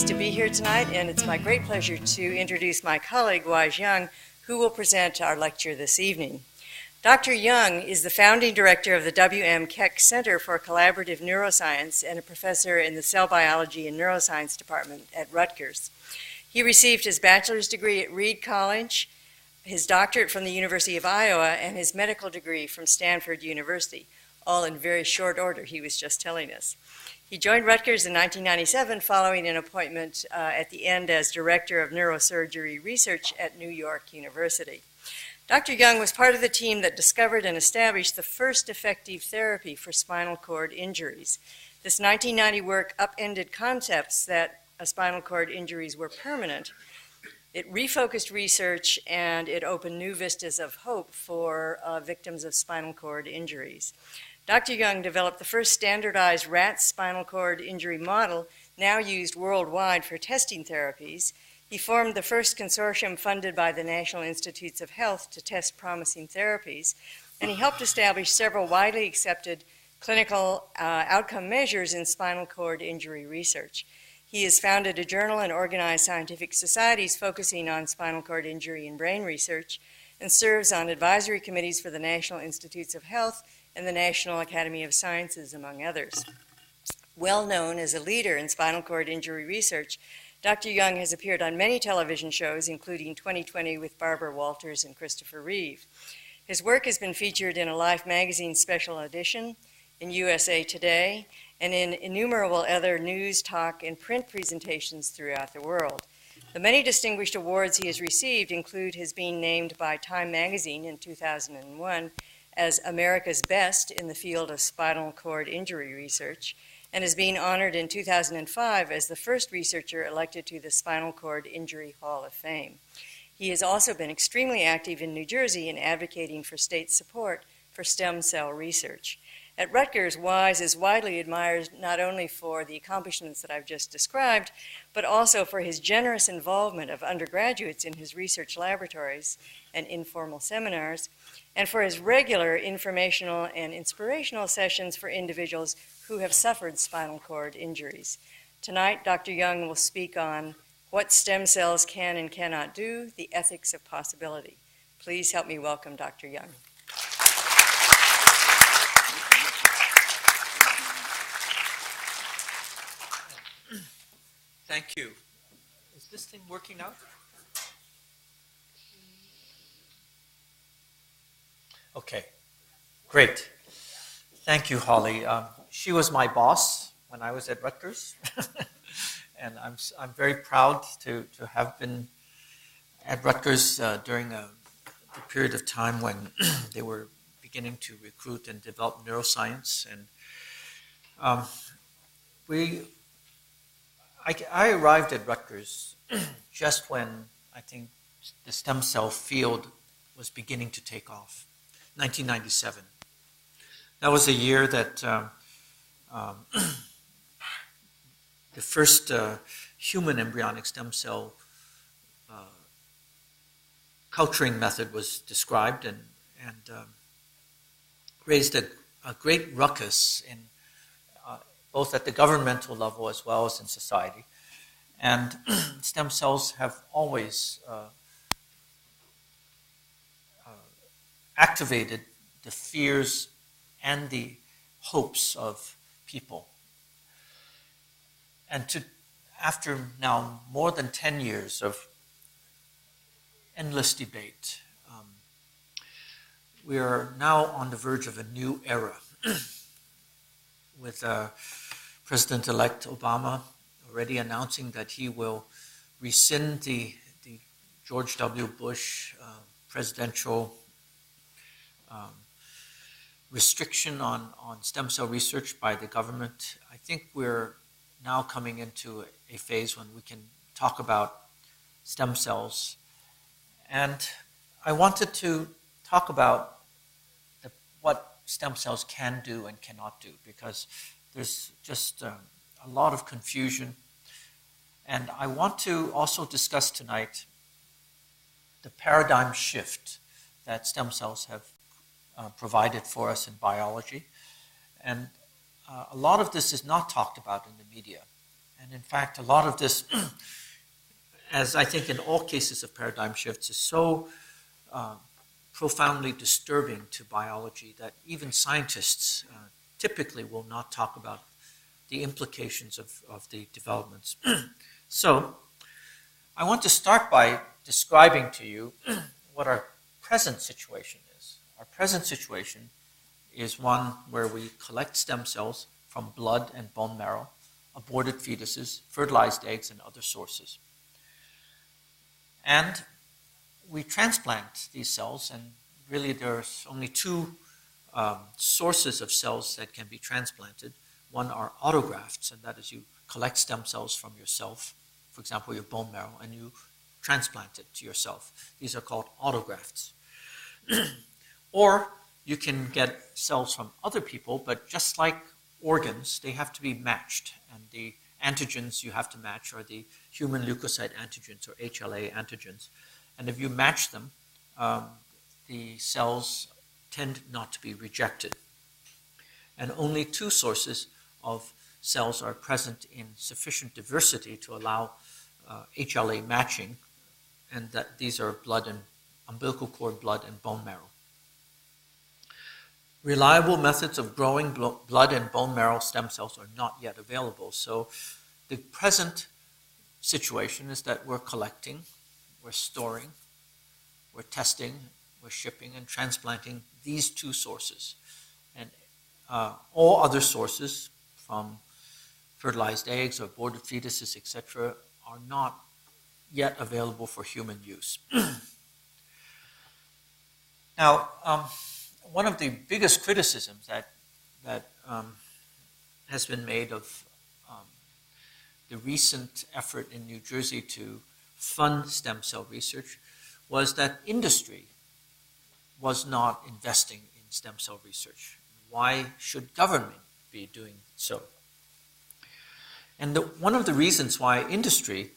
pleased to be here tonight, and it's my great pleasure to introduce my colleague, Wise Young, who will present our lecture this evening. Dr. Young is the founding director of the W.M. Keck Center for Collaborative Neuroscience and a professor in the Cell Biology and Neuroscience Department at Rutgers. He received his bachelor's degree at Reed College, his doctorate from the University of Iowa, and his medical degree from Stanford University, all in very short order, he was just telling us. He joined Rutgers in 1997 following an appointment at the end as Director of Neurosurgery Research at New York University. Dr. Young was part of the team that discovered and established the first effective therapy for spinal cord injuries. This 1990 work upended concepts that spinal cord injuries were permanent. It refocused research and it opened new vistas of hope for victims of spinal cord injuries. Dr. Young developed the first standardized rat spinal cord injury model, now used worldwide for testing therapies. He formed the first consortium funded by the National Institutes of Health to test promising therapies, and he helped establish several widely accepted clinical outcome measures in spinal cord injury research. He has founded a journal and organized scientific societies focusing on spinal cord injury and brain research, and serves on advisory committees for the National Institutes of Health and the National Academy of Sciences, among others. Well known as a leader in spinal cord injury research, Dr. Young has appeared on many television shows, including 2020 with Barbara Walters and Christopher Reeve. His work has been featured in a Life magazine special edition, in USA Today, and in innumerable other news, talk, and print presentations throughout the world. The many distinguished awards he has received include his being named by Time magazine in 2001 as America's Best in the field of spinal cord injury research, and is being honored in 2005 as the first researcher elected to the Spinal Cord Injury Hall of Fame. He has also been extremely active in New Jersey in advocating for state support for stem cell research. At Rutgers, Wise is widely admired not only for the accomplishments that I've just described, but also for his generous involvement of undergraduates in his research laboratories and informal seminars, and for his regular informational and inspirational sessions for individuals who have suffered spinal cord injuries. Tonight, Dr. Young will speak on what stem cells can and cannot do, the ethics of possibility. Please help me welcome Dr. Young. Thank you. Is this thing working out? Okay, great. Thank you, Holly. She was my boss when I was at Rutgers, and I'm very proud to have been at Rutgers during the period of time when they were beginning to recruit and develop neuroscience. And I arrived at Rutgers just when I think the stem cell field was beginning to take off, 1997. That was a year that the first human embryonic stem cell culturing method was described and raised a great ruckus in both at the governmental level as well as in society. And stem cells have always activated the fears and the hopes of people. And after now more than 10 years of endless debate, we are now on the verge of a new era with President-elect Obama already announcing that he will rescind the George W. Bush presidential restriction on stem cell research by the government. I think we're now coming into a phase when we can talk about stem cells. And I wanted to talk about what stem cells can do and cannot do, because there's just a lot of confusion. And I want to also discuss tonight the paradigm shift that stem cells have provided for us in biology. And a lot of this is not talked about in the media. And in fact, a lot of this, as I think in all cases of paradigm shifts, is so profoundly disturbing to biology that even scientists typically will not talk about the implications of the developments. So I want to start by describing to you what our present situation is. Our present situation is one where we collect stem cells from blood and bone marrow, aborted fetuses, fertilized eggs, and other sources. And we transplant these cells, and really there's only two sources of cells that can be transplanted. One are autografts, and that is you collect stem cells from yourself, for example, your bone marrow, and you transplant it to yourself. These are called autografts. Or you can get cells from other people, but just like organs, they have to be matched. And the antigens you have to match are the human leukocyte antigens, or HLA antigens. And if you match them, the cells tend not to be rejected. And only two sources of cells are present in sufficient diversity to allow HLA matching, and that these are blood and umbilical cord blood and bone marrow. Reliable methods of growing blood and bone marrow stem cells are not yet available. So the present situation is that we're collecting, we're storing, we're testing, we're shipping and transplanting these two sources. And all other sources, from fertilized eggs or aborted fetuses, etc., are not yet available for human use. Now, one of the biggest criticisms that has been made of the recent effort in New Jersey to fund stem cell research was that industry was not investing in stem cell research. Why should government be doing so? And one of the reasons why industry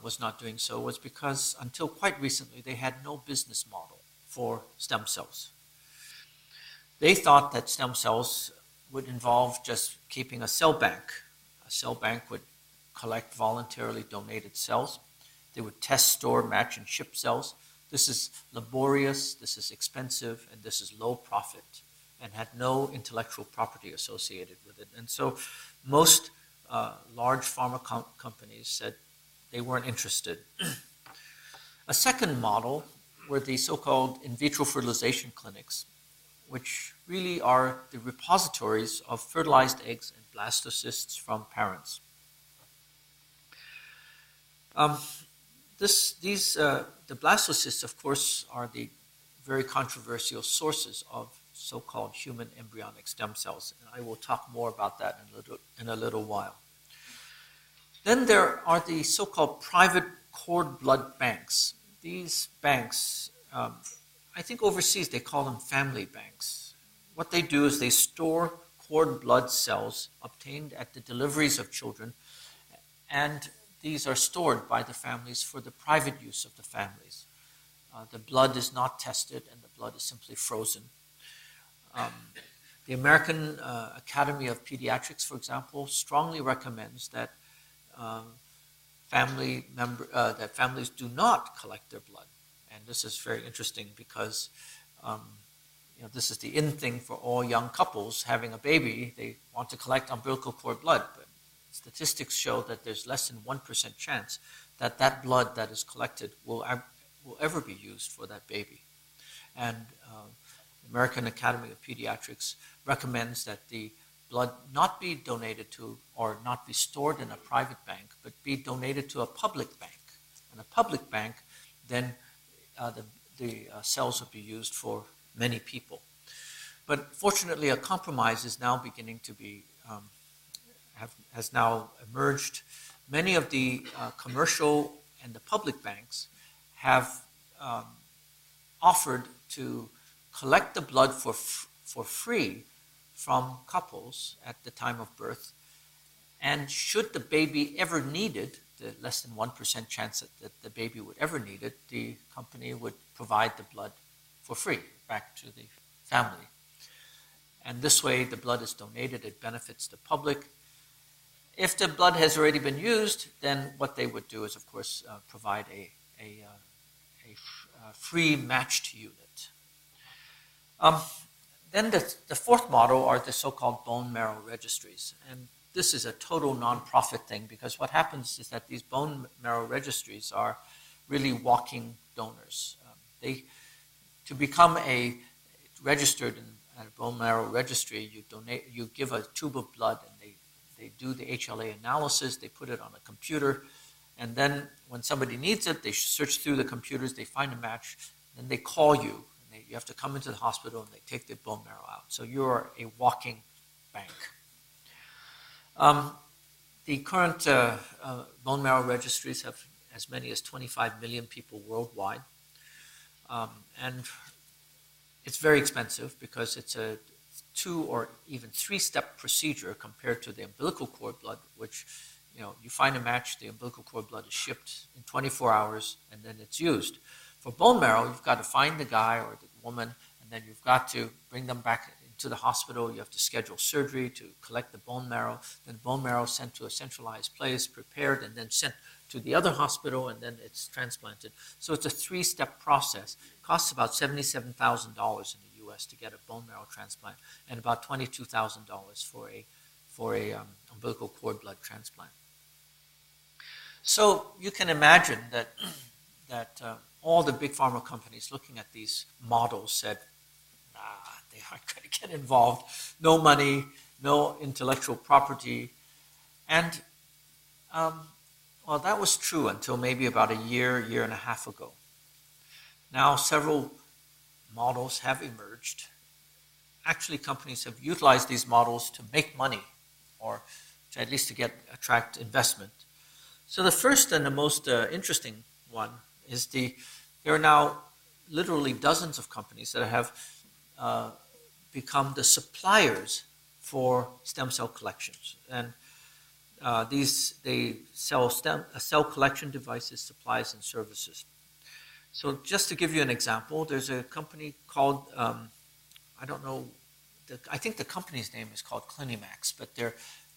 was not doing so was because until quite recently they had no business model for stem cells. They thought that stem cells would involve just keeping a cell bank. A cell bank would collect voluntarily donated cells. They would test, store, match, and ship cells. This is laborious, this is expensive, and this is low profit, and had no intellectual property associated with it. And so most large pharma companies said they weren't interested. A second model were the so-called in vitro fertilization clinics, which really are the repositories of fertilized eggs and blastocysts from parents. The blastocysts, of course, are the very controversial sources of so-called human embryonic stem cells, and I will talk more about that in a little while. Then there are the so-called private cord blood banks. These banks, I think overseas they call them family banks. What they do is they store cord blood cells obtained at the deliveries of children, and these are stored by the families for the private use of the families. The blood is not tested, and the blood is simply frozen. The American Academy of Pediatrics, for example, strongly recommends that families do not collect their blood. And this is very interesting because this is the in thing for all young couples having a baby. They want to collect umbilical cord blood, but statistics show that there's less than 1% chance that that blood that is collected will ever be used for that baby. And the American Academy of Pediatrics recommends that the blood not be donated to or not be stored in a private bank, but be donated to a public bank. And a public bank, then the cells will be used for many people. But fortunately, a compromise is now beginning to be has now emerged. Many of the commercial and the public banks have offered to collect the blood for free from couples at the time of birth, and should the baby ever need it, the less than 1% chance that the baby would ever need it, the company would provide the blood for free back to the family. And this way the blood is donated, it benefits the public, If the blood has already been used, then what they would do is, of course, provide a free matched unit. Then the fourth model are the so-called bone marrow registries. And this is a total nonprofit thing, because what happens is that these bone marrow registries are really walking donors. To become registered at a bone marrow registry, you give a tube of blood, and they do the HLA analysis, they put it on a computer, and then when somebody needs it, they search through the computers, they find a match, then they call you. You have to come into the hospital and they take the bone marrow out. So you're a walking bank. The current bone marrow registries have as many as 25 million people worldwide. And it's very expensive because it's a 2 or even 3-step procedure compared to the umbilical cord blood, which, you find a match, the umbilical cord blood is shipped in 24 hours, and then it's used. For bone marrow, you've got to find the guy or the woman, and then you've got to bring them back into the hospital. You have to schedule surgery to collect the bone marrow. Then bone marrow is sent to a centralized place, prepared, and then sent to the other hospital, and then it's transplanted. So it's a 3-step process. It costs about $77,000 in the U.S. to get a bone marrow transplant, and about $22,000 for a umbilical cord blood transplant. So you can imagine that all the big pharma companies looking at these models said, they aren't going to get involved. No money, no intellectual property. And, well, that was true until maybe about a year and a half ago. Now several models have emerged. Actually, companies have utilized these models to make money, or to at least to attract investment. So the first and the most interesting one is there are now literally dozens of companies that have become the suppliers for stem cell collections. And they sell cell collection devices, supplies, and services. So just to give you an example, there's a company called, I think the company's name is called Clinimax, but their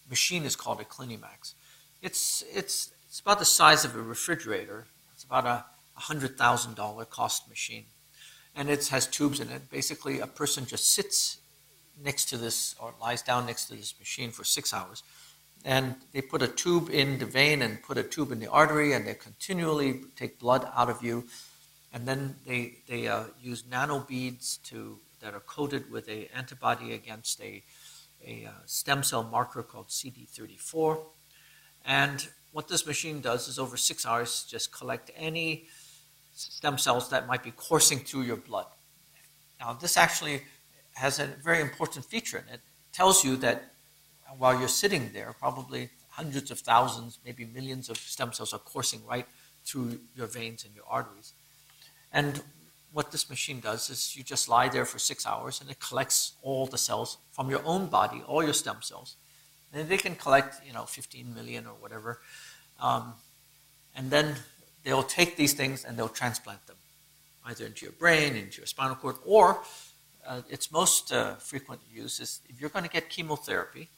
machine is called a Clinimax. It's about the size of a refrigerator. It's about a $100,000 cost machine. And it has tubes in it. Basically, a person just sits next to this or lies down next to this machine for 6 hours. And they put a tube in the vein and put a tube in the artery, and they continually take blood out of you. And then they use nanobeads that are coated with an antibody against a stem cell marker called CD34. And what this machine does is over 6 hours just collect any stem cells that might be coursing through your blood. Now, this actually has a very important feature in it. It tells you that while you're sitting there, probably hundreds of thousands, maybe millions of stem cells are coursing right through your veins and your arteries. And what this machine does is you just lie there for 6 hours, and it collects all the cells from your own body, all your stem cells. And they can collect, 15 million or whatever. And then they'll take these things and they'll transplant them, either into your brain, into your spinal cord, or its most frequent use is if you're going to get chemotherapy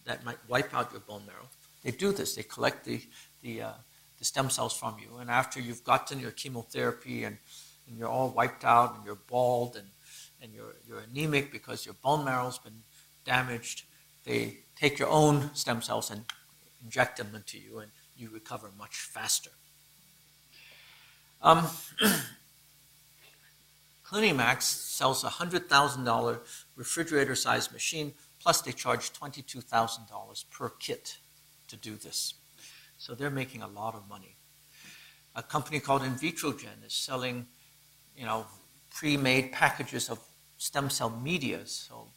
that might wipe out your bone marrow. They do this. They collect the stem cells from you, and after you've gotten your chemotherapy and you're all wiped out and you're bald and you're anemic because your bone marrow's been damaged, they take your own stem cells and inject them into you, and you recover much faster. Clinimax sells a $100,000 refrigerator-sized machine, plus they charge $22,000 per kit to do this. So they're making a lot of money. A company called Invitrogen is selling, pre-made packages of stem cell media, so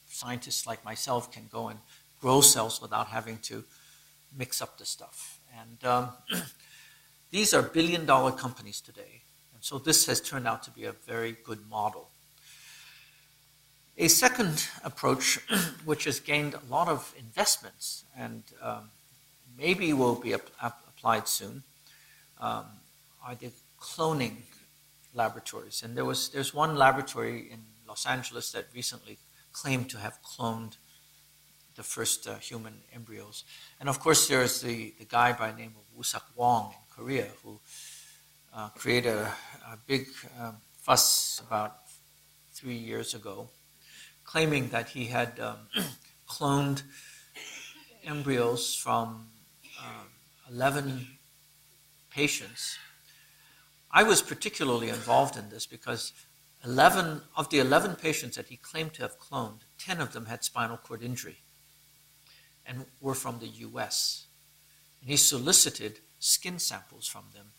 scientists like myself can go and grow cells without having to mix up the stuff. And these are billion-dollar companies today. And so this has turned out to be a very good model. A second approach, which has gained a lot of investments and maybe will be applied soon, are the cloning laboratories. And there's one laboratory in Los Angeles that recently claimed to have cloned the first human embryos. And of course, there's the guy by the name of Woo-Sak Wong in Korea who created a big fuss about 3 years ago, claiming that he had cloned embryos from 11 patients. I was particularly involved in this because 11 of the 11 patients that he claimed to have cloned, 10 of them had spinal cord injury and were from the US. And he solicited skin samples from them.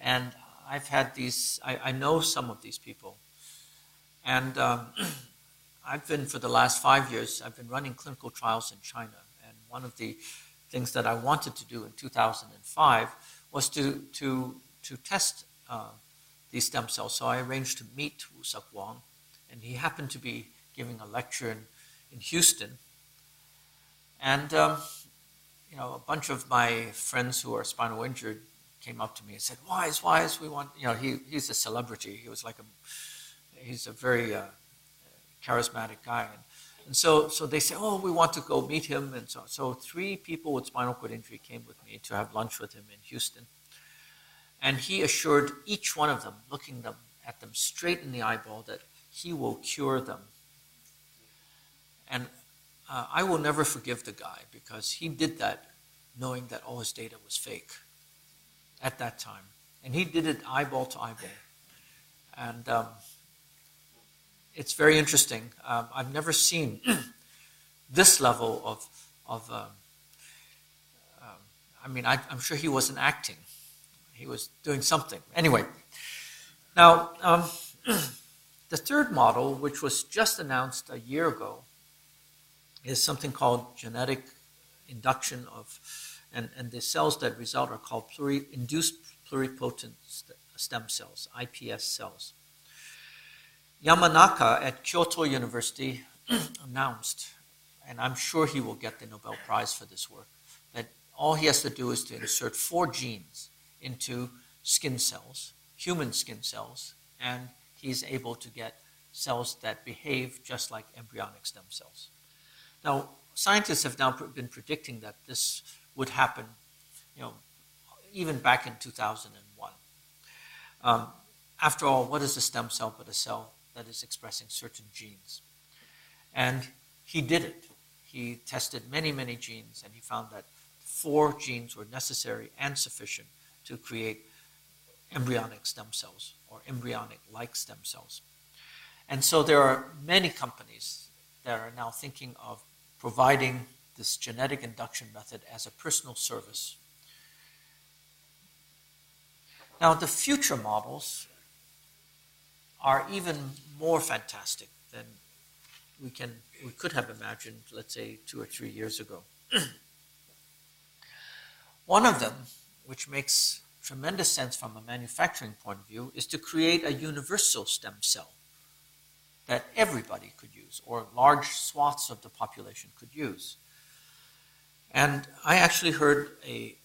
And I've had these, I know some of these people. And I've been, for the last 5 years, I've been running clinical trials in China. And one of the things that I wanted to do in 2005 was to test these stem cells. So I arranged to meet Woo-Sak Wong, and he happened to be giving a lecture in Houston. And a bunch of my friends who are spinal injured came up to me and said, Wise, we want, he's a celebrity. He's a very charismatic guy. And so they say, we want to go meet him. And so 3 people with spinal cord injury came with me to have lunch with him in Houston. And he assured each one of them, looking at them straight in the eyeball, that he will cure them. And I will never forgive the guy because he did that knowing that all his data was fake at that time. And he did it eyeball to eyeball. And it's very interesting. I've never seen this level of I'm sure he wasn't acting. He was doing something. Anyway, now the third model, which was just announced a year ago, is something called genetic induction and the cells that result are called induced pluripotent stem cells, IPS cells. Yamanaka at Kyoto University announced, and I'm sure he will get the Nobel Prize for this work, that all he has to do is to insert 4 genes into skin cells, human skin cells, and he's able to get cells that behave just like embryonic stem cells. Now, scientists have now been predicting that this would happen, even back in 2001. After all, what is a stem cell but a cell that is expressing certain genes? And he did it. He tested many, many genes, and he found that 4 genes were necessary and sufficient to create embryonic stem cells or embryonic-like stem cells. And so there are many companies that are now thinking of providing this genetic induction method as a personal service. Now, the future models are even more fantastic than we could have imagined, let's say, 2 or 3 years ago. One of them, which makes tremendous sense from a manufacturing point of view, is to create a universal stem cell that everybody could use, or large swaths of the population could use. And I actually heard a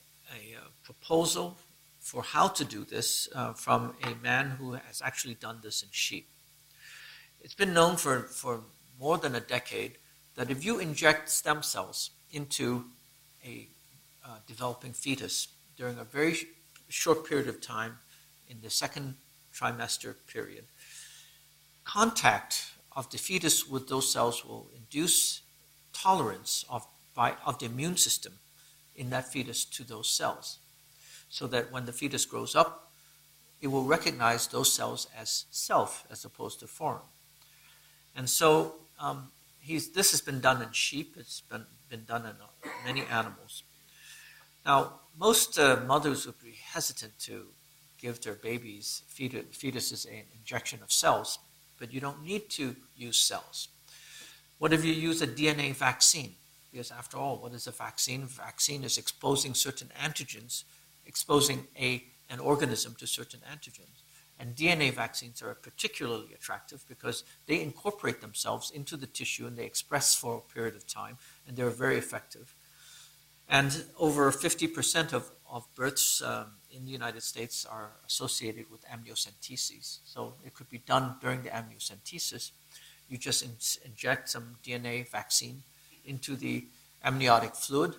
proposal for how to do this from a man who has actually done this in sheep. It's been known for more than a decade that if you inject stem cells into a developing fetus during a very short period of time in the 2nd trimester period, contact of the fetus with those cells will induce tolerance of the immune system in that fetus to those cells, so that when the fetus grows up, it will recognize those cells as self as opposed to foreign. And so this has been done in sheep. It's been done in many animals. Now, most mothers would be hesitant to give their fetuses an injection of cells, but you don't need to use cells. What if you use a DNA vaccine? Because after all, what is a vaccine? A vaccine is exposing certain antigens, exposing an organism to certain antigens. And DNA vaccines are particularly attractive because they incorporate themselves into the tissue and they express for a period of time, and they're very effective. And over 50% of births in the United States are associated with amniocentesis. So it could be done during the amniocentesis. You just inject some DNA vaccine into the amniotic fluid,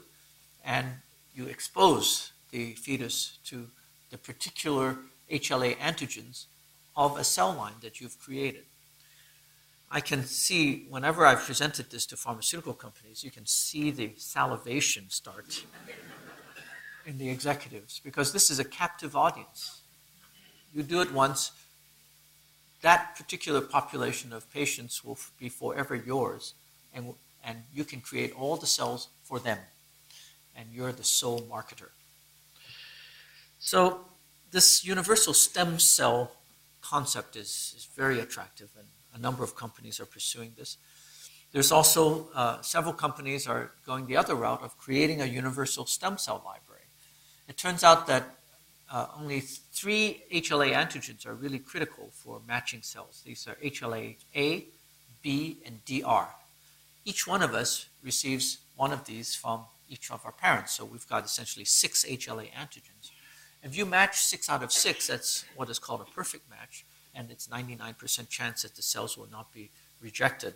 and you expose the fetus to the particular HLA antigens of a cell line that you've created. I can see, whenever I've presented this to pharmaceutical companies, you can see the salivation start in the executives, because this is a captive audience. You do it once, that particular population of patients will be forever yours, and you can create all the cells for them, and you're the sole marketer. So this universal stem cell concept is very attractive, and a number of companies are pursuing this. There's also several companies are going the other route of creating a universal stem cell library. It turns out that only 3 HLA antigens are really critical for matching cells. These are HLA-A, B, and DR. Each one of us receives one of these from each of our parents, so we've got essentially 6 HLA antigens. If you match 6 out of 6, that's what is called a perfect match, and it's 99% chance that the cells will not be rejected.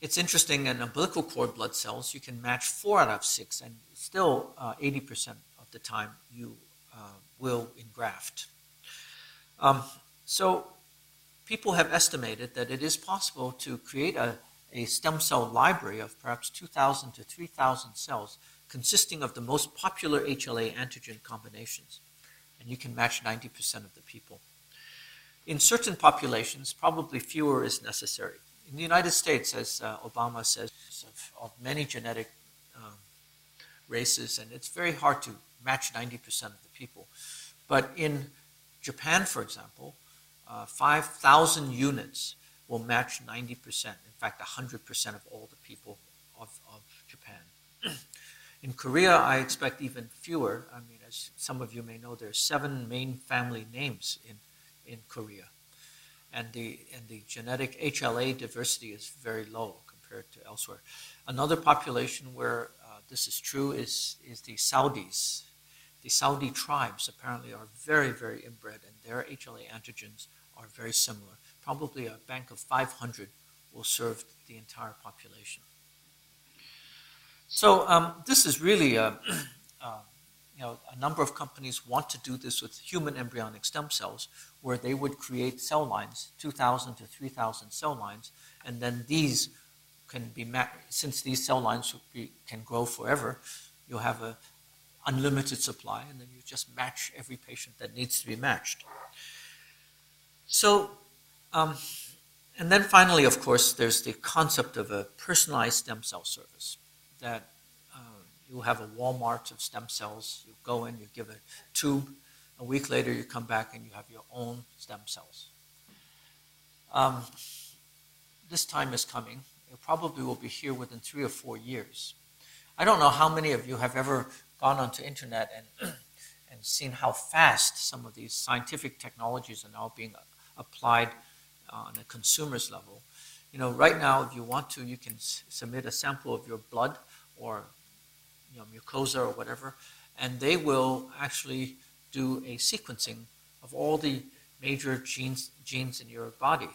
It's interesting, in umbilical cord blood cells, you can match 4 out of 6, and still 80% of the time you will engraft. So people have estimated that it is possible to create a stem cell library of perhaps 2,000 to 3,000 cells consisting of the most popular HLA antigen combinations, and you can match 90% of the people. In certain populations, probably fewer is necessary. In the United States, as Obama says, of many genetic races, and it's very hard to match 90% of the people. But in Japan, for example, 5,000 units will match 90%, in fact, 100% of all the people of Japan. In Korea, I expect even fewer. I mean, as some of you may know, there are 7 main family names in Korea. And the genetic HLA diversity is very low compared to elsewhere. Another population where this is true is the Saudis. The Saudi tribes apparently are very, very inbred, and their HLA antigens are very similar. Probably a bank of 500 will serve the entire population. So this is really a number of companies want to do this with human embryonic stem cells, where they would create cell lines, 2,000 to 3,000 cell lines, and then these can be since these cell lines can grow forever, you'll have an unlimited supply, and then you just match every patient that needs to be matched. So, and then finally, of course, there's the concept of a personalized stem cell service, that you have a Walmart of stem cells. You go in, you give a tube. A week later, you come back and you have your own stem cells. This time is coming. It probably will be here within 3 or 4 years. I don't know how many of you have ever gone onto internet and seen how fast some of these scientific technologies are now being applied on a consumer's level. You know, right now, if you want to, you can submit a sample of your blood or mucosa or whatever, and they will actually do a sequencing of all the major genes in your body.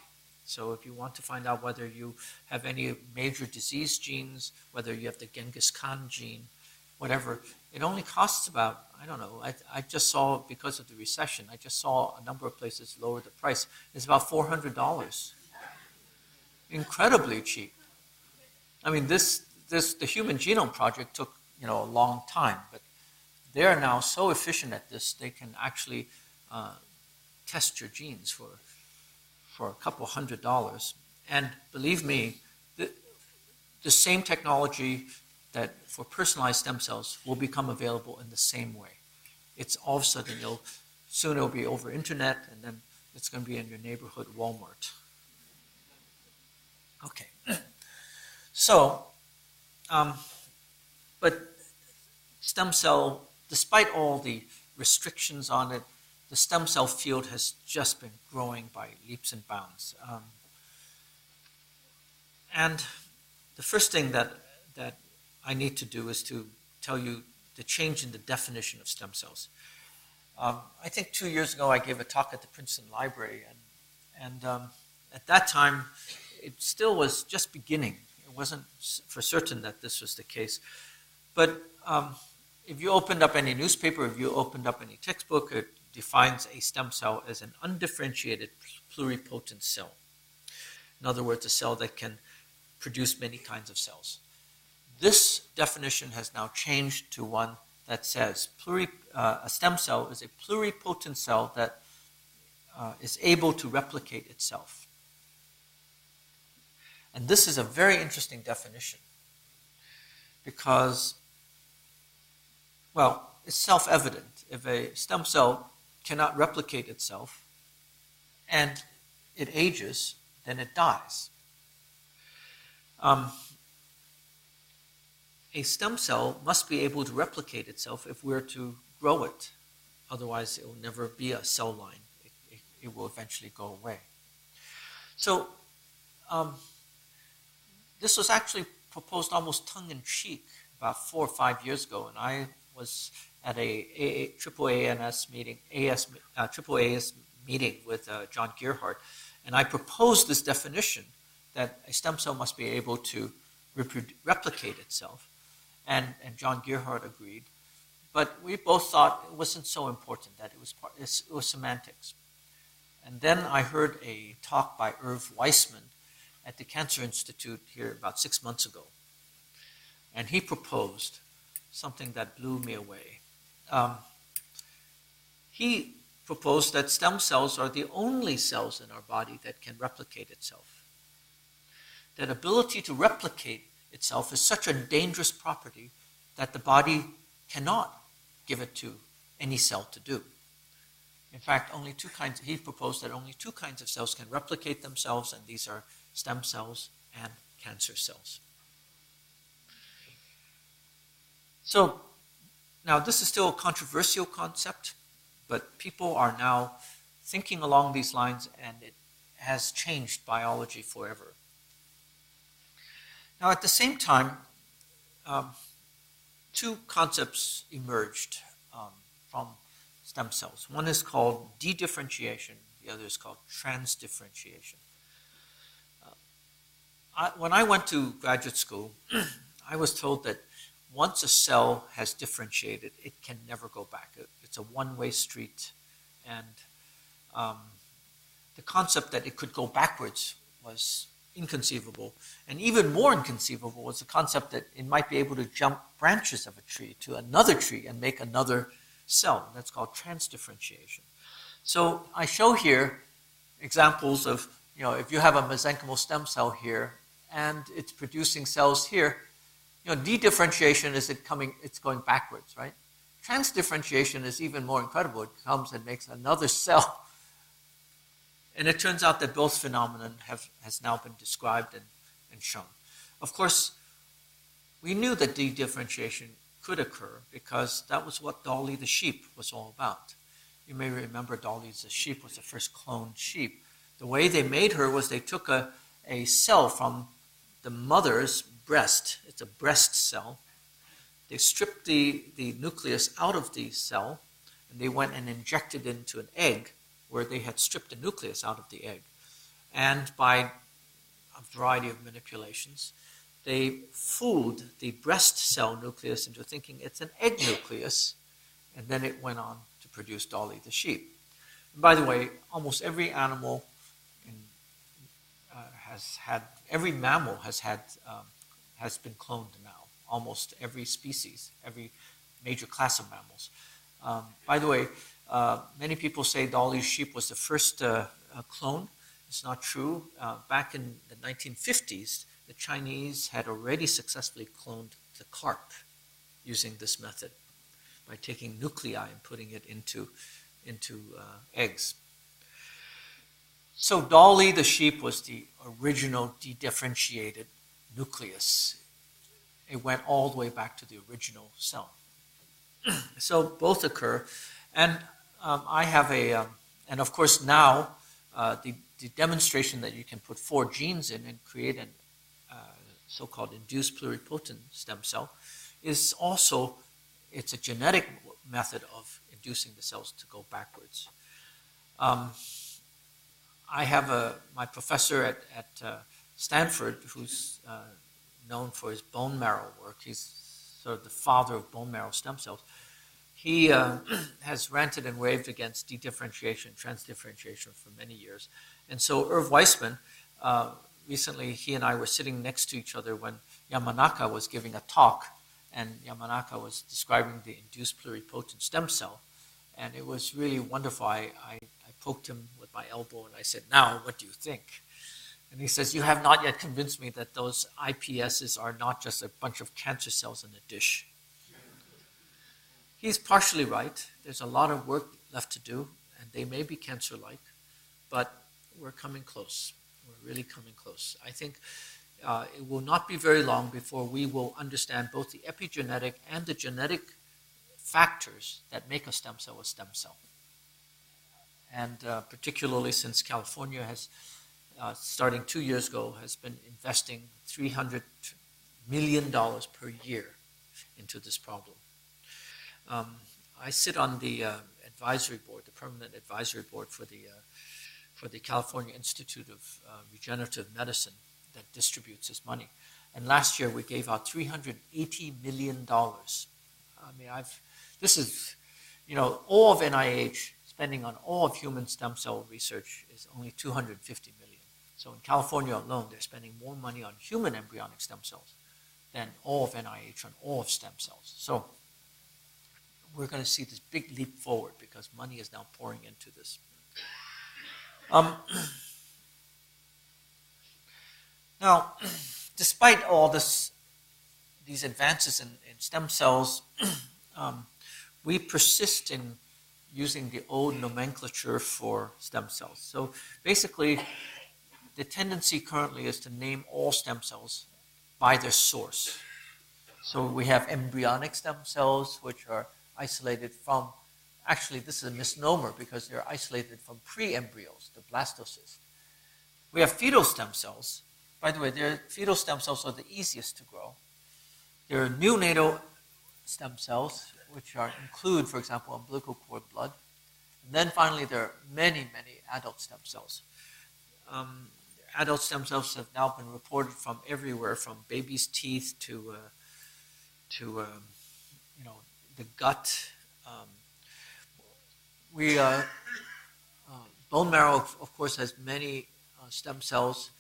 So if you want to find out whether you have any major disease genes, whether you have the Genghis Khan gene, whatever, it only costs about, I don't know, I just saw, because of the recession, I just saw a number of places lower the price. It's about $400. Incredibly cheap. I mean, the Human Genome Project took a long time, but they are now so efficient at this, they can actually test your genes for a couple $100. And believe me, the same technology that for personalized stem cells will become available in the same way. It's all of a sudden, soon it'll be over internet, and then it's going to be in your neighborhood Walmart. Okay. So, but stem cell, despite all the restrictions on it, the stem cell field has just been growing by leaps and bounds. And the first thing that I need to do is to tell you the change in the definition of stem cells. I think 2 years ago I gave a talk at the Princeton Library, and at that time it still was just beginning. it wasn't for certain that this was the case. But if you opened up any newspaper, if you opened up any textbook, it defines a stem cell as an undifferentiated pluripotent cell. In other words, a cell that can produce many kinds of cells. This definition has now changed to one that says a stem cell is a pluripotent cell that is able to replicate itself. And this is a very interesting definition because, well, it's self-evident. If a stem cell cannot replicate itself and it ages, then it dies. A stem cell must be able to replicate itself if we're to grow it. Otherwise, it will never be a cell line. It will eventually go away. So, this was actually proposed almost tongue-in-cheek about 4 or 5 years ago, and I was at a AAAS meeting with John Gearhart, and I proposed this definition that a stem cell must be able to replicate itself, and John Gearhart agreed, but we both thought it wasn't so important, that it was semantics. And then I heard a talk by Irv Weissman at the Cancer Institute here about 6 months ago, and he proposed something that blew me away. He proposed that stem cells are the only cells in our body that can replicate itself. That ability to replicate itself is such a dangerous property that the body cannot give it to any cell to do. In fact, he proposed that only 2 kinds of cells can replicate themselves, and these are stem cells and cancer cells. So, now this is still a controversial concept, but people are now thinking along these lines, and it has changed biology forever. Now, at the same time, 2 concepts emerged from stem cells. One is called dedifferentiation, the other is called transdifferentiation. When I went to graduate school, I was told that once a cell has differentiated, it can never go back. It's a one-way street. And the concept that it could go backwards was inconceivable. And even more inconceivable was the concept that it might be able to jump branches of a tree to another tree and make another cell. That's called transdifferentiation. So I show here examples of, if you have a mesenchymal stem cell here and it's producing cells here, dedifferentiation is it's going backwards, right? Transdifferentiation is even more incredible. It comes and makes another cell. And it turns out that both phenomena has now been described and shown. Of course, we knew that dedifferentiation could occur because that was what Dolly the sheep was all about. You may remember Dolly the sheep was the first cloned sheep. The way they made her was they took a cell from the mother's breast. It's a breast cell. They stripped the nucleus out of the cell, and they went and injected it into an egg where they had stripped the nucleus out of the egg. And by a variety of manipulations, they fooled the breast cell nucleus into thinking it's an egg nucleus, and then it went on to produce Dolly the sheep. And by the way, almost every animal every mammal has been cloned now. Almost every species, every major class of mammals. By the way, many people say Dolly's sheep was the first clone. It's not true. Back in the 1950s, the Chinese had already successfully cloned the carp using this method by taking nuclei and putting it into eggs. So Dolly the sheep was the original dedifferentiated nucleus. It went all the way back to the original cell. So both occur, and I have and of course now the demonstration that you can put 4 genes in and create a so-called induced pluripotent stem cell is also, it's a genetic method of inducing the cells to go backwards. I have my professor at Stanford who's known for his bone marrow work. He's sort of the father of bone marrow stem cells. He has ranted and raved against dedifferentiation, transdifferentiation for many years. And so Irv Weissman, recently he and I were sitting next to each other when Yamanaka was giving a talk, and Yamanaka was describing the induced pluripotent stem cell. And it was really wonderful. I poked him with my elbow and I said, "Now, what do you think?" And he says, "You have not yet convinced me that those IPSs are not just a bunch of cancer cells in a dish." He's partially right. There's a lot of work left to do, and they may be cancer-like, but we're coming close. We're really coming close. I think it will not be very long before we will understand both the epigenetic and the genetic factors that make a stem cell. And particularly since California has, starting 2 years ago, has been investing $300 million per year into this problem. I sit on the advisory board, the permanent advisory board for the California Institute of Regenerative Medicine that distributes this money. And last year we gave out $380 million. I mean, this is, all of NIH spending on all of human stem cell research is only $250 million. So in California alone, they're spending more money on human embryonic stem cells than all of NIH on all of stem cells. So we're going to see this big leap forward because money is now pouring into this. Now, despite all these advances in stem cells, we persist in using the old nomenclature for stem cells. So basically, the tendency currently is to name all stem cells by their source. So we have embryonic stem cells, which are isolated from, actually this is a misnomer because they're isolated from pre-embryos, the blastocyst. We have fetal stem cells. By the way, fetal stem cells are the easiest to grow. There are neonatal stem cells, which include, for example, umbilical cord blood. And then finally, there are many, many adult stem cells. Adult stem cells have now been reported from everywhere, from baby's teeth to the gut. Bone marrow, of course, has many stem cells.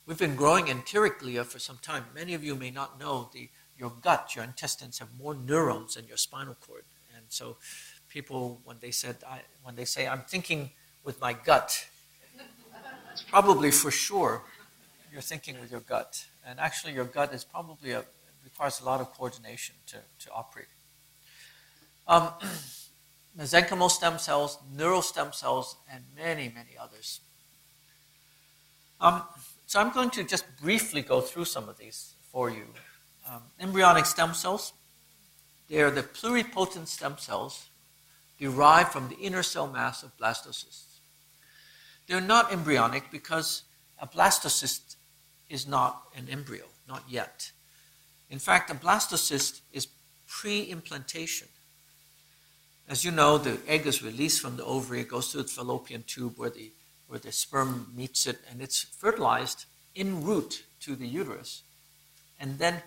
We've been growing enteric glia for some time. Many of you may not know your gut, your intestines have more neurons than your spinal cord. And so people, when they say, "I'm thinking with my gut," it's probably for sure you're thinking with your gut. And actually your gut is probably requires a lot of coordination to operate. Mesenchymal stem cells, neural stem cells, and many, many others. So I'm going to just briefly go through some of these for you. Embryonic stem cells, they are the pluripotent stem cells derived from the inner cell mass of blastocysts. They're not embryonic because a blastocyst is not an embryo, not yet. In fact, a blastocyst is pre-implantation. As you know, the egg is released from the ovary, it goes through the fallopian tube where the sperm meets it, and it's fertilized en route to the uterus. And then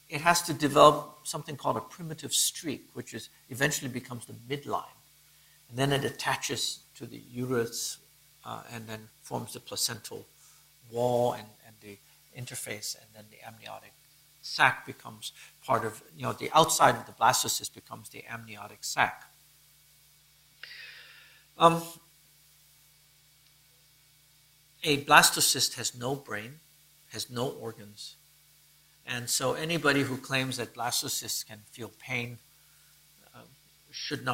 it has to develop something called a primitive streak, which eventually becomes the midline. And then it attaches to the uterus and then forms the placental wall and the interface, and then the amniotic sac becomes part of, the outside of the blastocyst becomes the amniotic sac. A blastocyst has no brain, has no organs, and so anybody who claims that blastocysts can feel pain should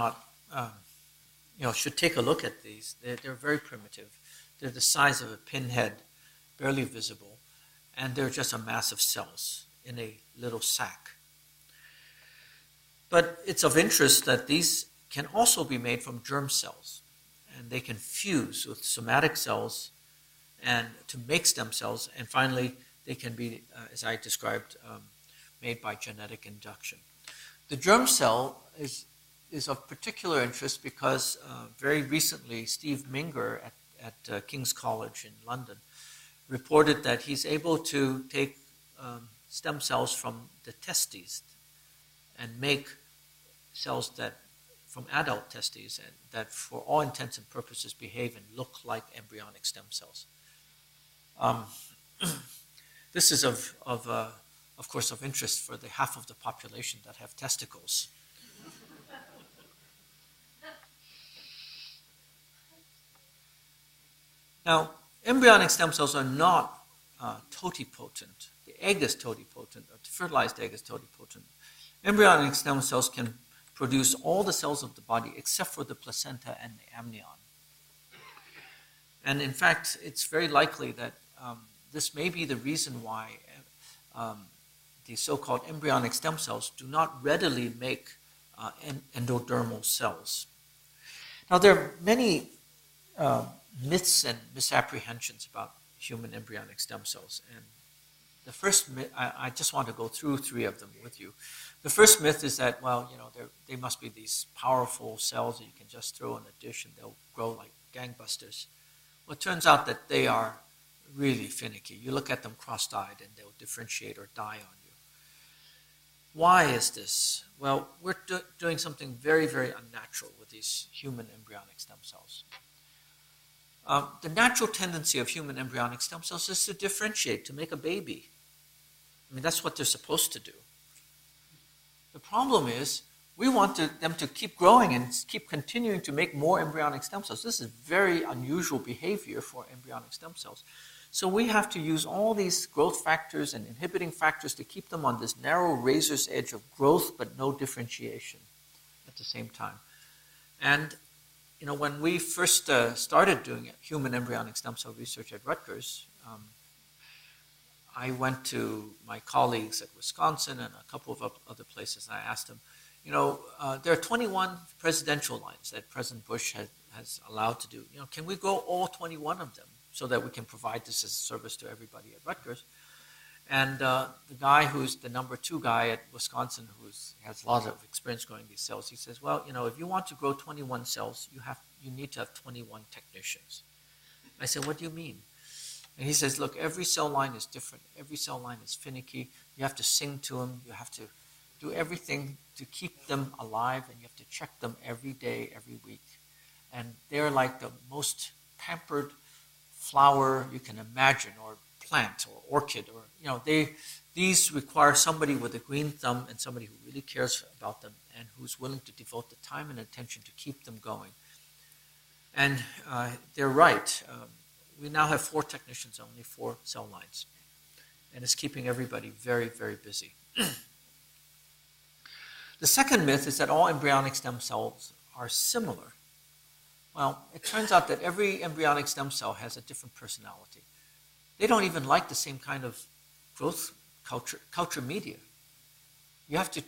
take a look at these. They're very primitive. They're the size of a pinhead, barely visible, and they're just a mass of cells in a little sac. But it's of interest that these can also be made from germ cells, and they can fuse with somatic cells and to make stem cells, and finally they can be, as I described, made by genetic induction. The germ cell is of particular interest because very recently Steve Minger at King's College in London reported that he's able to take stem cells from the testes and make cells that from adult testes and that for all intents and purposes behave and look like embryonic stem cells. This is of course of interest for the half of the population that have testicles. Now, embryonic stem cells are not totipotent. The egg is totipotent, or the fertilized egg is totipotent. Embryonic stem cells can produce all the cells of the body except for the placenta and the amnion. And in fact, it's very likely that this may be the reason why the so-called embryonic stem cells do not readily make endodermal cells. Now, there are many myths and misapprehensions about human embryonic stem cells. And the first myth, I just want to go through three of them with you. The first myth is that, well, they must be these powerful cells that you can just throw in a dish and they'll grow like gangbusters. Well, it turns out that they are really finicky. You look at them cross-eyed and they'll differentiate or die on you. Why is this? Well, we're doing something very, very unnatural with these human embryonic stem cells. The natural tendency of human embryonic stem cells is to differentiate, to make a baby. I mean, that's what they're supposed to do. The problem is, we want them to keep growing and keep continuing to make more embryonic stem cells. This is very unusual behavior for embryonic stem cells. So we have to use all these growth factors and inhibiting factors to keep them on this narrow razor's edge of growth but no differentiation at the same time. And when we first started doing human embryonic stem cell research at Rutgers, I went to my colleagues at Wisconsin and a couple of other places, and I asked them, there are 21 presidential lines that President Bush has allowed to do. Can we go all 21 of them so that we can provide this as a service to everybody at Rutgers? And the guy who's the number 2 guy at Wisconsin, who has a lot of experience growing these cells, he says, well, if you want to grow 21 cells, you need to have 21 technicians. I said, what do you mean? And he says, look, every cell line is different. Every cell line is finicky. You have to sing to them. You have to do everything to keep them alive, and you have to check them every day, every week. And they're like the most pampered flower you can imagine, or plant, or orchid, or these require somebody with a green thumb and somebody who really cares about them and who's willing to devote the time and attention to keep them going. And they're right. We now have 4 technicians, only 4 cell lines, and it's keeping everybody very, very busy. The second myth is that all embryonic stem cells are similar. Well, it turns out that every embryonic stem cell has a different personality. They don't even like the same kind of growth culture media. You have to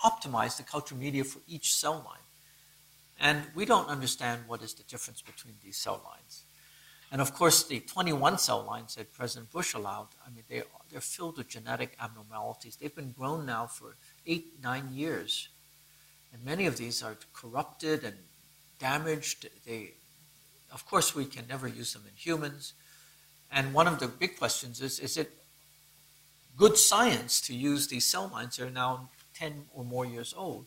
optimize the culture media for each cell line. And we don't understand what is the difference between these cell lines. And of course, the 21 cell lines that President Bush allowed, they're filled with genetic abnormalities. They've been grown now for 8-9 years. And many of these are corrupted and damaged. Of course, we can never use them in humans. And one of the big questions is it good science to use these cell lines that are now 10 or more years old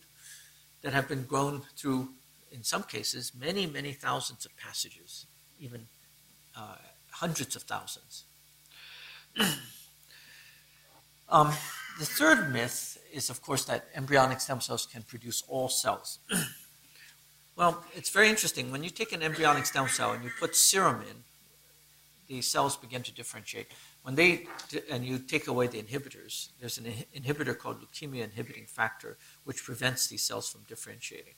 that have been grown through, in some cases, many, many thousands of passages, even hundreds of thousands. The third myth is, of course, that embryonic stem cells can produce all cells. Well, it's very interesting. When you take an embryonic stem cell and you put serum in, the cells begin to differentiate. And you take away the inhibitors, there's an inhibitor called leukemia inhibiting factor, which prevents these cells from differentiating.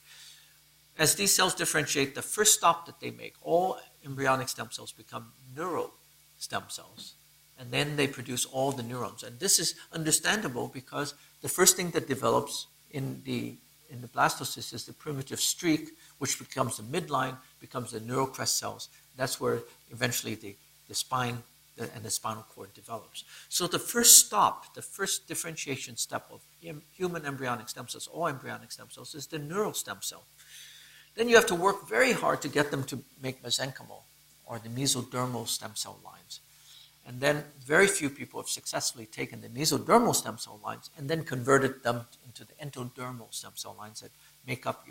As these cells differentiate, the first stop that they make, all embryonic stem cells become neural stem cells. And then they produce all the neurons. And this is understandable because the first thing that develops in the blastocyst is the primitive streak, which becomes the midline, becomes the neural crest cells. That's where eventually the spine and the spinal cord develops. So the first stop, the first differentiation step of human embryonic stem cells, all embryonic stem cells, is the neural stem cell. Then you have to work very hard to get them to make mesenchymal, or the mesodermal stem cell lines. And then very few people have successfully taken the mesodermal stem cell lines and then converted them into the endodermal stem cell lines that make up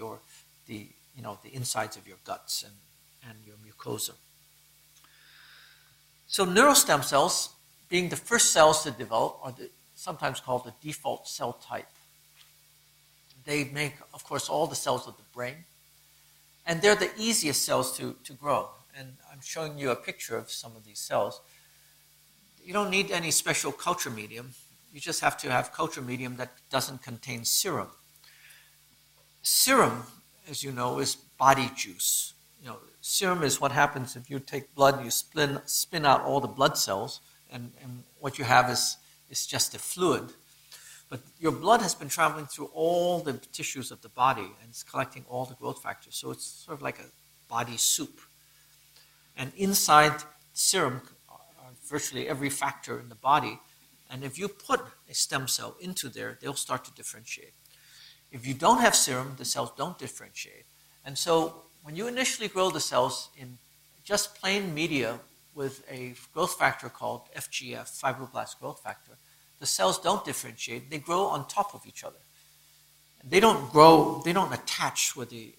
the insides of your guts and your mucosa. So neural stem cells, being the first cells to develop, are sometimes called the default cell type. They make, of course, all the cells of the brain, and they're the easiest cells to grow. And I'm showing you a picture of some of these cells. You don't need any special culture medium. You just have to have culture medium that doesn't contain serum. Serum, as you know, is body juice. Serum is what happens if you take blood and you spin out all the blood cells, and what you have is just a fluid. But your blood has been traveling through all the tissues of the body, and it's collecting all the growth factors. So it's sort of like a body soup. And inside serum are virtually every factor in the body. And if you put a stem cell into there, they'll start to differentiate. If you don't have serum, the cells don't differentiate. And so when you initially grow the cells in just plain media with a growth factor called FGF, fibroblast growth factor, the cells don't differentiate. They grow on top of each other. They don't grow. They don't attach to the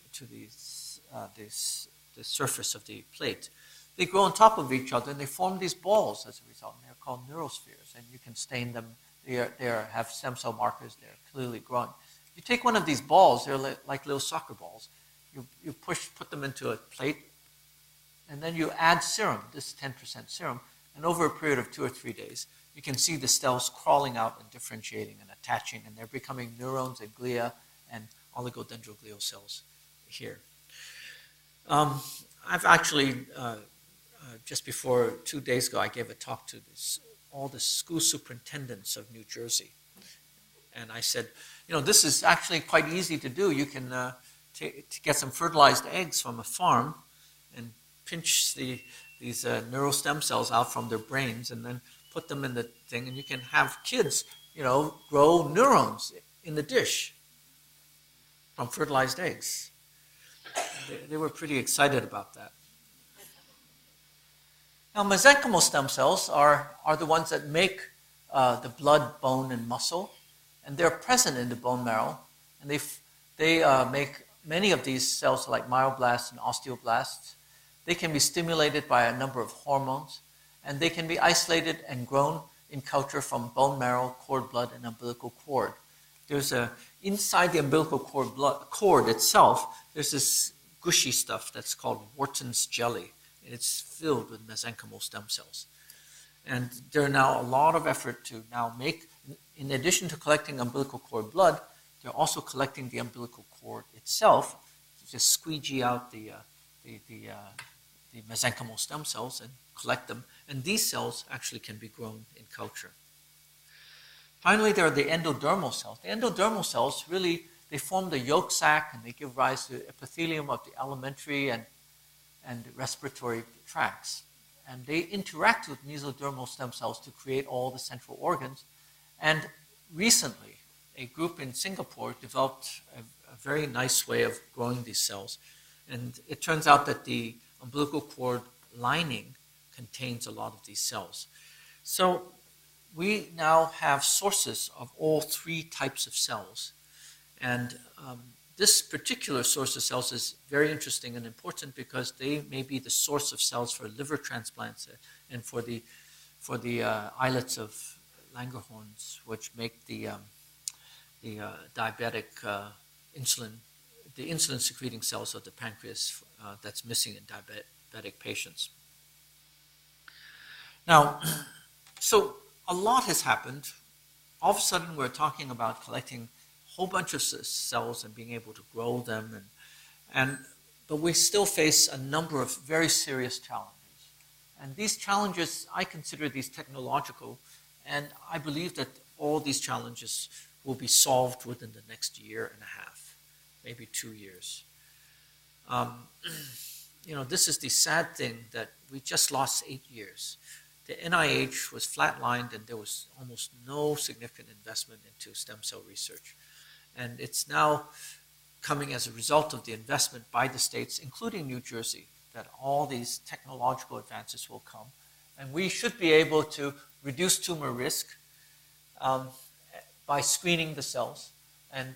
surface of the plate. They grow on top of each other, and they form these balls as a result. And they're called neurospheres, and you can stain them. They have stem cell markers. They're clearly growing. You take one of these balls. They're like little soccer balls. You put them into a plate, and then you add serum. This is 10% serum, and over a period of 2 or 3 days, you can see the cells crawling out and differentiating and attaching, and they're becoming neurons and glia and oligodendroglial cells here. I've actually, just before 2 days ago, I gave a talk to all the school superintendents of New Jersey. And I said, this is actually quite easy to do. You can to get some fertilized eggs from a farm and pinch these neural stem cells out from their brains and then put them in the thing, and you can have kids, grow neurons in the dish from fertilized eggs. They were pretty excited about that. Now, mesenchymal stem cells are the ones that make the blood, bone, and muscle, and they're present in the bone marrow, and they make many of these cells like myoblasts and osteoblasts. They can be stimulated by a number of hormones, and they can be isolated and grown in culture from bone marrow, cord blood, and umbilical cord. There's inside the umbilical cord itself, there's this gushy stuff that's called Wharton's jelly, and it's filled with mesenchymal stem cells. And there are now a lot of effort to now make, in addition to collecting umbilical cord blood, they're also collecting the umbilical cord itself to just squeegee out the mesenchymal stem cells and collect them. And these cells actually can be grown in culture. Finally, there are the endodermal cells. The endodermal cells really, they form the yolk sac and they give rise to epithelium of the alimentary and respiratory tracts. And they interact with mesodermal stem cells to create all the central organs. And recently, a group in Singapore developed a very nice way of growing these cells. And it turns out that the umbilical cord lining contains a lot of these cells. So we now have sources of all 3 types of cells. And this particular source of cells is very interesting and important because they may be the source of cells for liver transplants and for the islets of Langerhans, which make the diabetic insulin secreting cells of the pancreas that's missing in diabetic patients. Now, so a lot has happened. All of a sudden, we're talking about collecting a whole bunch of cells and being able to grow them, but we still face a number of very serious challenges. And these challenges, I consider these technological, and I believe that all these challenges will be solved within the next 1.5 years, maybe 2 years. This is the sad thing that we just lost 8 years. The NIH was flatlined and there was almost no significant investment into stem cell research. And it's now coming as a result of the investment by the states, including New Jersey, that all these technological advances will come. And we should be able to reduce tumor risk by screening the cells. And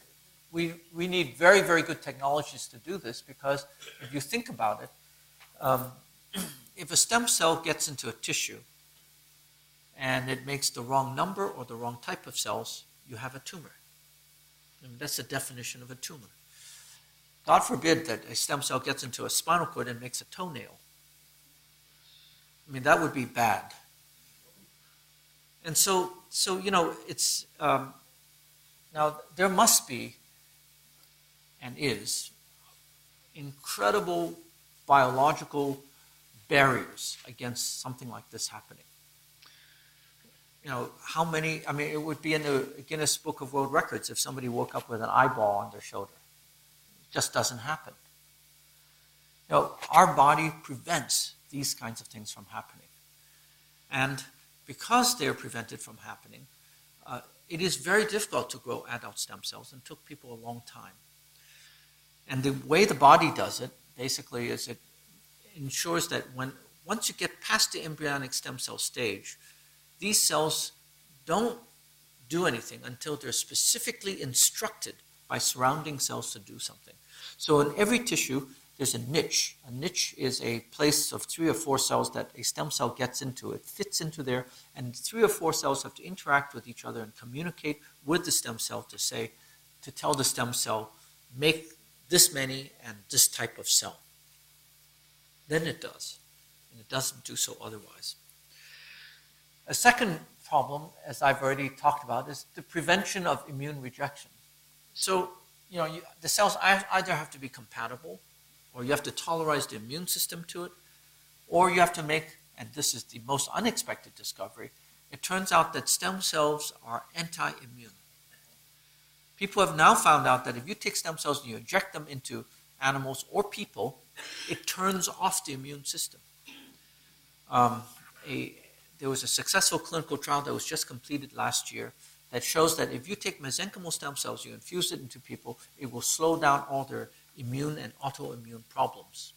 we need very, very good technologies to do this, because if you think about it, if a stem cell gets into a tissue and it makes the wrong number or the wrong type of cells, you have a tumor. And that's the definition of a tumor. God forbid that a stem cell gets into a spinal cord and makes a toenail. I mean, that would be bad. And so it's now there must be and is incredible biological barriers against something like this happening. How many, it would be in the Guinness Book of World Records if somebody woke up with an eyeball on their shoulder. It just doesn't happen. Our body prevents these kinds of things from happening. And because they're prevented from happening, it is very difficult to grow adult stem cells, and took people a long time. And the way the body does it, basically, is it ensures that once you get past the embryonic stem cell stage, these cells don't do anything until they're specifically instructed by surrounding cells to do something. So in every tissue, there's a niche. A niche is a place of 3 or 4 cells that a stem cell gets into. It fits into there, and 3 or 4 cells have to interact with each other and communicate with the stem cell to tell the stem cell, make this many and this type of cell. Then it does, and it doesn't do so otherwise. A second problem, as I've already talked about, is the prevention of immune rejection. So, the cells either have to be compatible, or you have to tolerize the immune system to it, or you have to make, and this is the most unexpected discovery, it turns out that stem cells are anti-immune. People have now found out that if you take stem cells and you inject them into animals or people, it turns off the immune system. There was a successful clinical trial that was just completed last year that shows that if you take mesenchymal stem cells, you infuse it into people, it will slow down all their immune and autoimmune problems.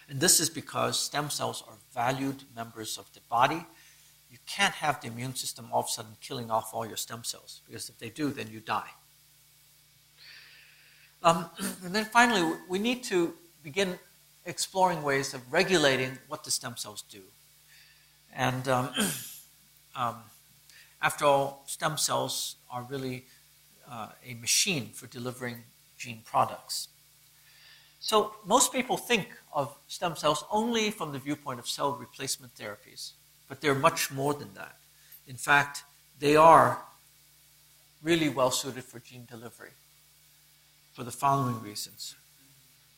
And this is because stem cells are valued members of the body. You can't have the immune system all of a sudden killing off all your stem cells, because if they do, then you die. And then finally, we need to begin exploring ways of regulating what the stem cells do. And after all, stem cells are really a machine for delivering gene products. So most people think of stem cells only from the viewpoint of cell replacement therapies, but they're much more than that. In fact, they are really well suited for gene delivery for the following reasons.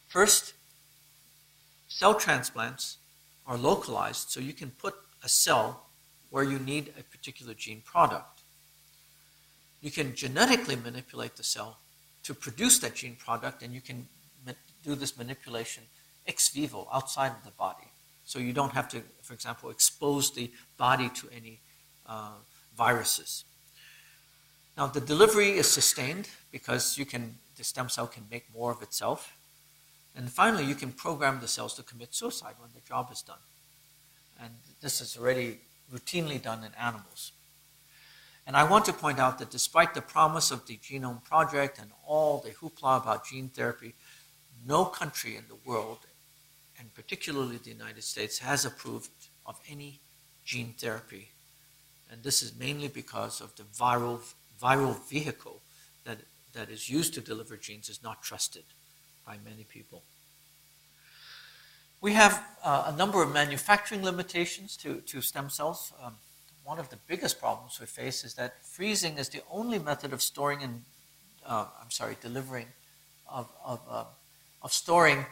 First, cell transplants are localized, so you can put a cell where you need a particular gene product. You can genetically manipulate the cell to produce that gene product, and you can do this manipulation ex vivo, outside of the body. So you don't have to, for example, expose the body to any viruses. Now, the delivery is sustained because the stem cell can make more of itself. And finally, you can program the cells to commit suicide when the job is done. And this is already routinely done in animals. And I want to point out that despite the promise of the Genome Project and all the hoopla about gene therapy, no country in the world, and particularly the United States, has approved of any gene therapy. And this is mainly because of the viral vehicle that is used to deliver genes is not trusted by many people. We have a number of manufacturing limitations to stem cells. One of the biggest problems we face is that freezing is the only method of storing and delivering of storing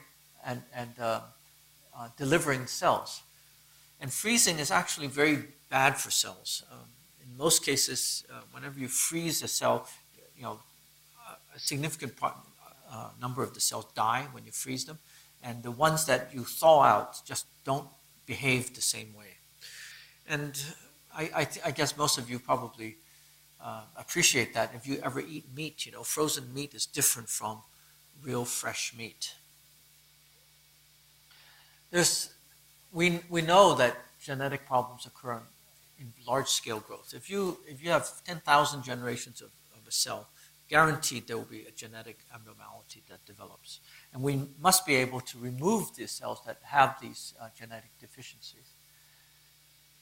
and delivering cells. And freezing is actually very bad for cells. In most cases, whenever you freeze a cell, a significant number of the cells die when you freeze them, and the ones that you thaw out just don't behave the same way. And I guess most of you probably appreciate that. If you ever eat meat, frozen meat is different from real fresh meat. There's we know that genetic problems occur in large-scale growth. If you have 10,000 generations of a cell, guaranteed there will be a genetic abnormality that develops. And we must be able to remove these cells that have these genetic deficiencies.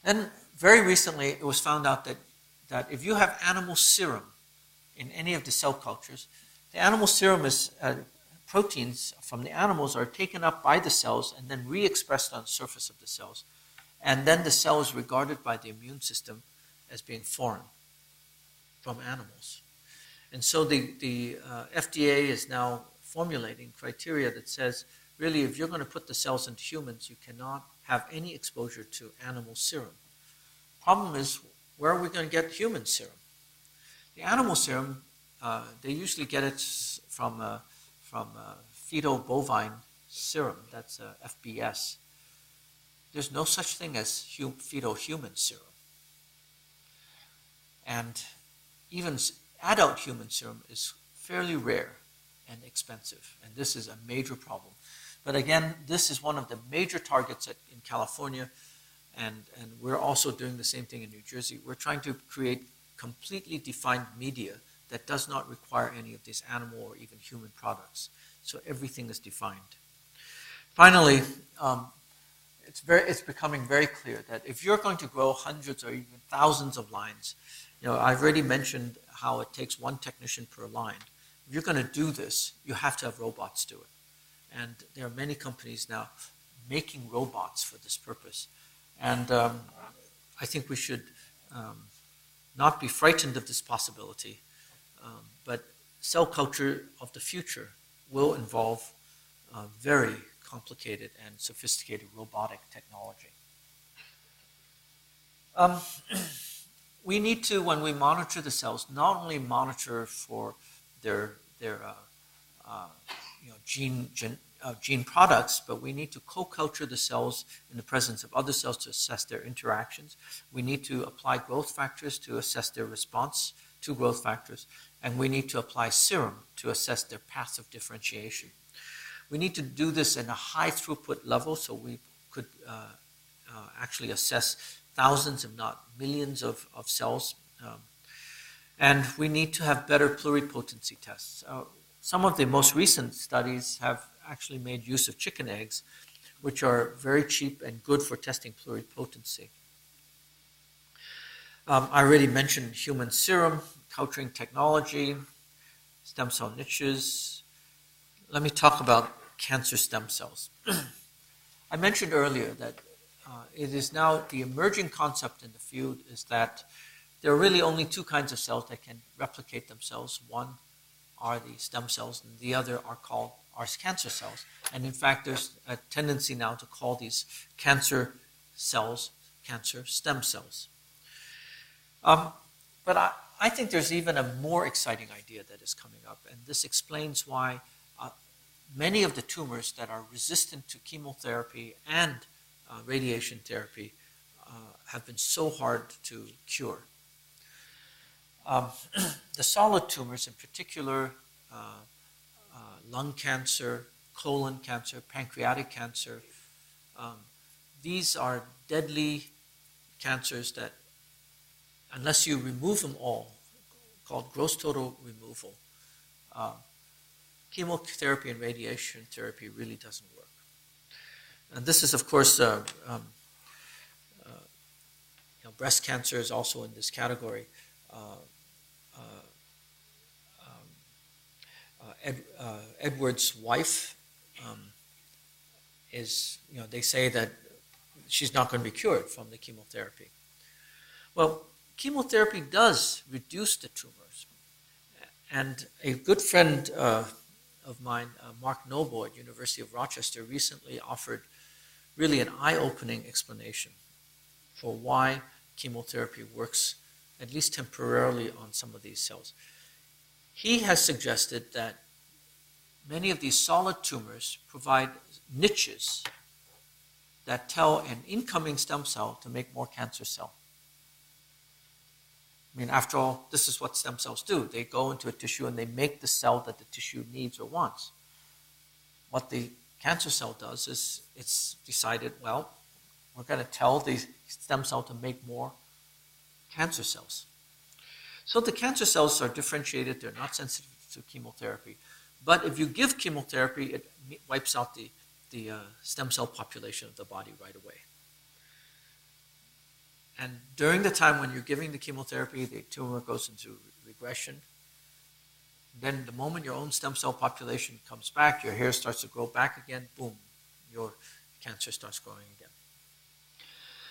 Then, very recently, it was found out that if you have animal serum in any of the cell cultures, the animal serum is proteins from the animals are taken up by the cells and then re-expressed on the surface of the cells. And then the cell is regarded by the immune system as being foreign from animals. And so the FDA is now formulating criteria that says, really, if you're going to put the cells into humans, you cannot have any exposure to animal serum. Problem is, where are we going to get human serum? The animal serum, they usually get it from fetal bovine serum, that's FBS. There's no such thing as fetal human serum. And even adult human serum is fairly rare and expensive, and this is a major problem. But again, this is one of the major targets in California, and we're also doing the same thing in New Jersey. We're trying to create completely defined media that does not require any of these animal or even human products. So everything is defined. Finally, it's becoming very clear that if you're going to grow hundreds or even thousands of lines, I've already mentioned how it takes one technician per line. If you're going to do this, you have to have robots do it. And there are many companies now making robots for this purpose. And I think we should not be frightened of this possibility, but cell culture of the future will involve very complicated and sophisticated robotic technology. We need to, when we monitor the cells, not only monitor for their gene products, but we need to co-culture the cells in the presence of other cells to assess their interactions. We need to apply growth factors to assess their response to growth factors, and we need to apply serum to assess their path of differentiation. We need to do this in a high throughput level so we could actually assess thousands, if not millions of cells. And we need to have better pluripotency tests. Some of the most recent studies have actually made use of chicken eggs, which are very cheap and good for testing pluripotency. I already mentioned human serum, culturing technology, stem cell niches. Let me talk about cancer stem cells. I mentioned earlier that it is now the emerging concept in the field is that there are really only two kinds of cells that can replicate themselves. One are the stem cells, and the other are called cancer cells. And in fact, there's a tendency now to call these cancer cells cancer stem cells. But I think there's even a more exciting idea that is coming up, and this explains why many of the tumors that are resistant to chemotherapy and radiation therapy have been so hard to cure. The solid tumors, in particular, lung cancer, colon cancer, pancreatic cancer, these are deadly cancers that, unless you remove them all, called gross total removal, chemotherapy and radiation therapy really doesn't work. And this is, of course, breast cancer is also in this category. Edward's wife is, they say that she's not going to be cured from the chemotherapy. Well, chemotherapy does reduce the tumors. And a good friend of mine, Mark Noble at University of Rochester, recently offered really an eye-opening explanation for why chemotherapy works, at least temporarily, on some of these cells. He has suggested that many of these solid tumors provide niches that tell an incoming stem cell to make more cancer cell. I mean, after all, this is what stem cells do. They go into a tissue and they make the cell that the tissue needs or wants. What the cancer cell does is it's decided, well, we're going to tell the stem cell to make more cancer cells. So the cancer cells are differentiated. They're not sensitive to chemotherapy. But if you give chemotherapy, it wipes out the stem cell population of the body right away. And during the time when you're giving the chemotherapy, the tumor goes into regression. Then the moment your own stem cell population comes back, your hair starts to grow back again, boom, your cancer starts growing again.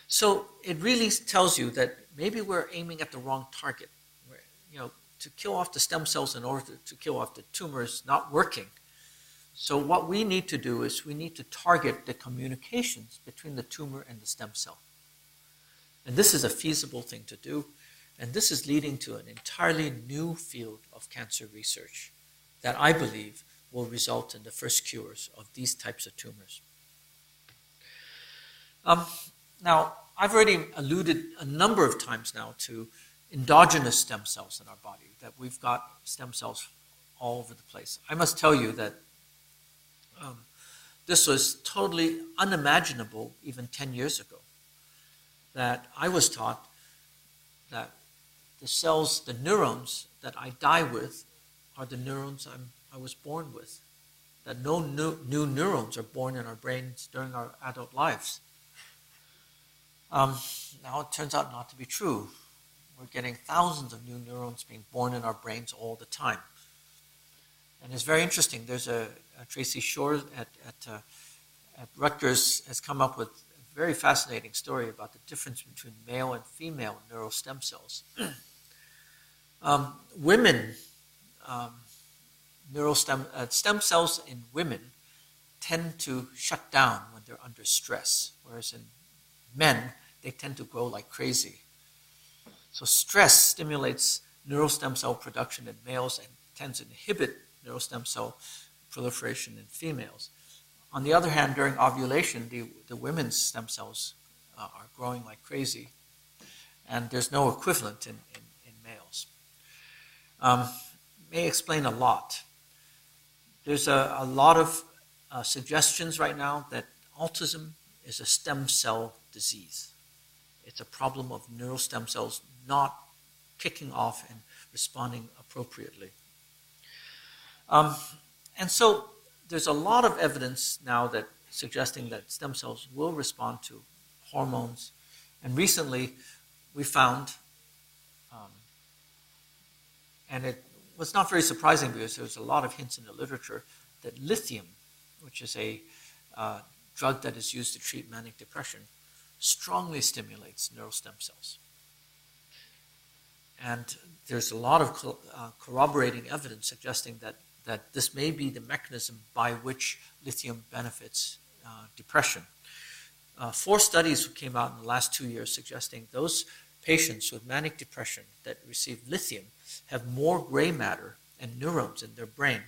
So it really tells you that maybe we're aiming at the wrong target. To kill off the stem cells in order to kill off the tumor is not working. So what we need to do is we need to target the communications between the tumor and the stem cell. And this is a feasible thing to do. And this is leading to an entirely new field of cancer research that I believe will result in the first cures of these types of tumors. Now, I've already alluded a number of times now to endogenous stem cells in our body, that we've got stem cells all over the place. I must tell you that this was totally unimaginable even 10 years ago, that I was taught that the cells, the neurons that I die with are the neurons I was born with, that no new neurons are born in our brains during our adult lives. Now it turns out not to be true. We're getting thousands of new neurons being born in our brains all the time. And it's very interesting. There's a Tracy Shore at Rutgers has come up with a very fascinating story about the difference between male and female neural stem cells. Women, neural stem cells in women tend to shut down when they're under stress, whereas in men, they tend to grow like crazy. So stress stimulates neural stem cell production in males and tends to inhibit neural stem cell proliferation in females. On the other hand, during ovulation, the women's stem cells are growing like crazy, and there's no equivalent in males. May explain a lot. There's a lot of suggestions right now that autism is a stem cell disease. It's a problem of neural stem cells not kicking off and responding appropriately. And so there's a lot of evidence now that suggesting that stem cells will respond to hormones. And recently we found, and it was not very surprising because there's a lot of hints in the literature, that lithium, which is a drug that is used to treat manic depression, strongly stimulates neural stem cells. And there's a lot of corroborating evidence suggesting that this may be the mechanism by which lithium benefits depression. 4 studies came out in the last 2 years suggesting those patients with manic depression that receive lithium have more gray matter and neurons in their brain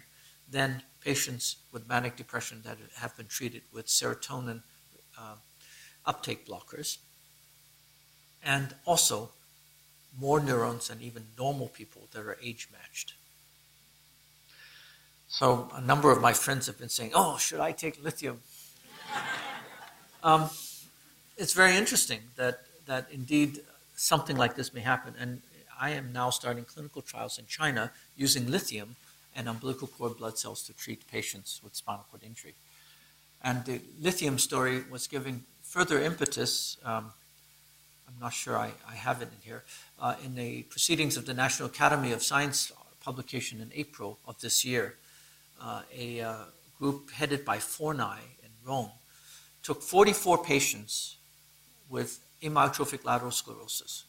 than patients with manic depression that have been treated with serotonin uptake blockers, and also more neurons than even normal people that are age-matched. So a number of my friends have been saying, oh, should I take lithium? It's very interesting that indeed something like this may happen. And I am now starting clinical trials in China using lithium and umbilical cord blood cells to treat patients with spinal cord injury. And the lithium story was giving further impetus, I'm not sure I have it in here, in the Proceedings of the National Academy of Science publication in April of this year. A group headed by Fornai in Rome took 44 patients with amyotrophic lateral sclerosis.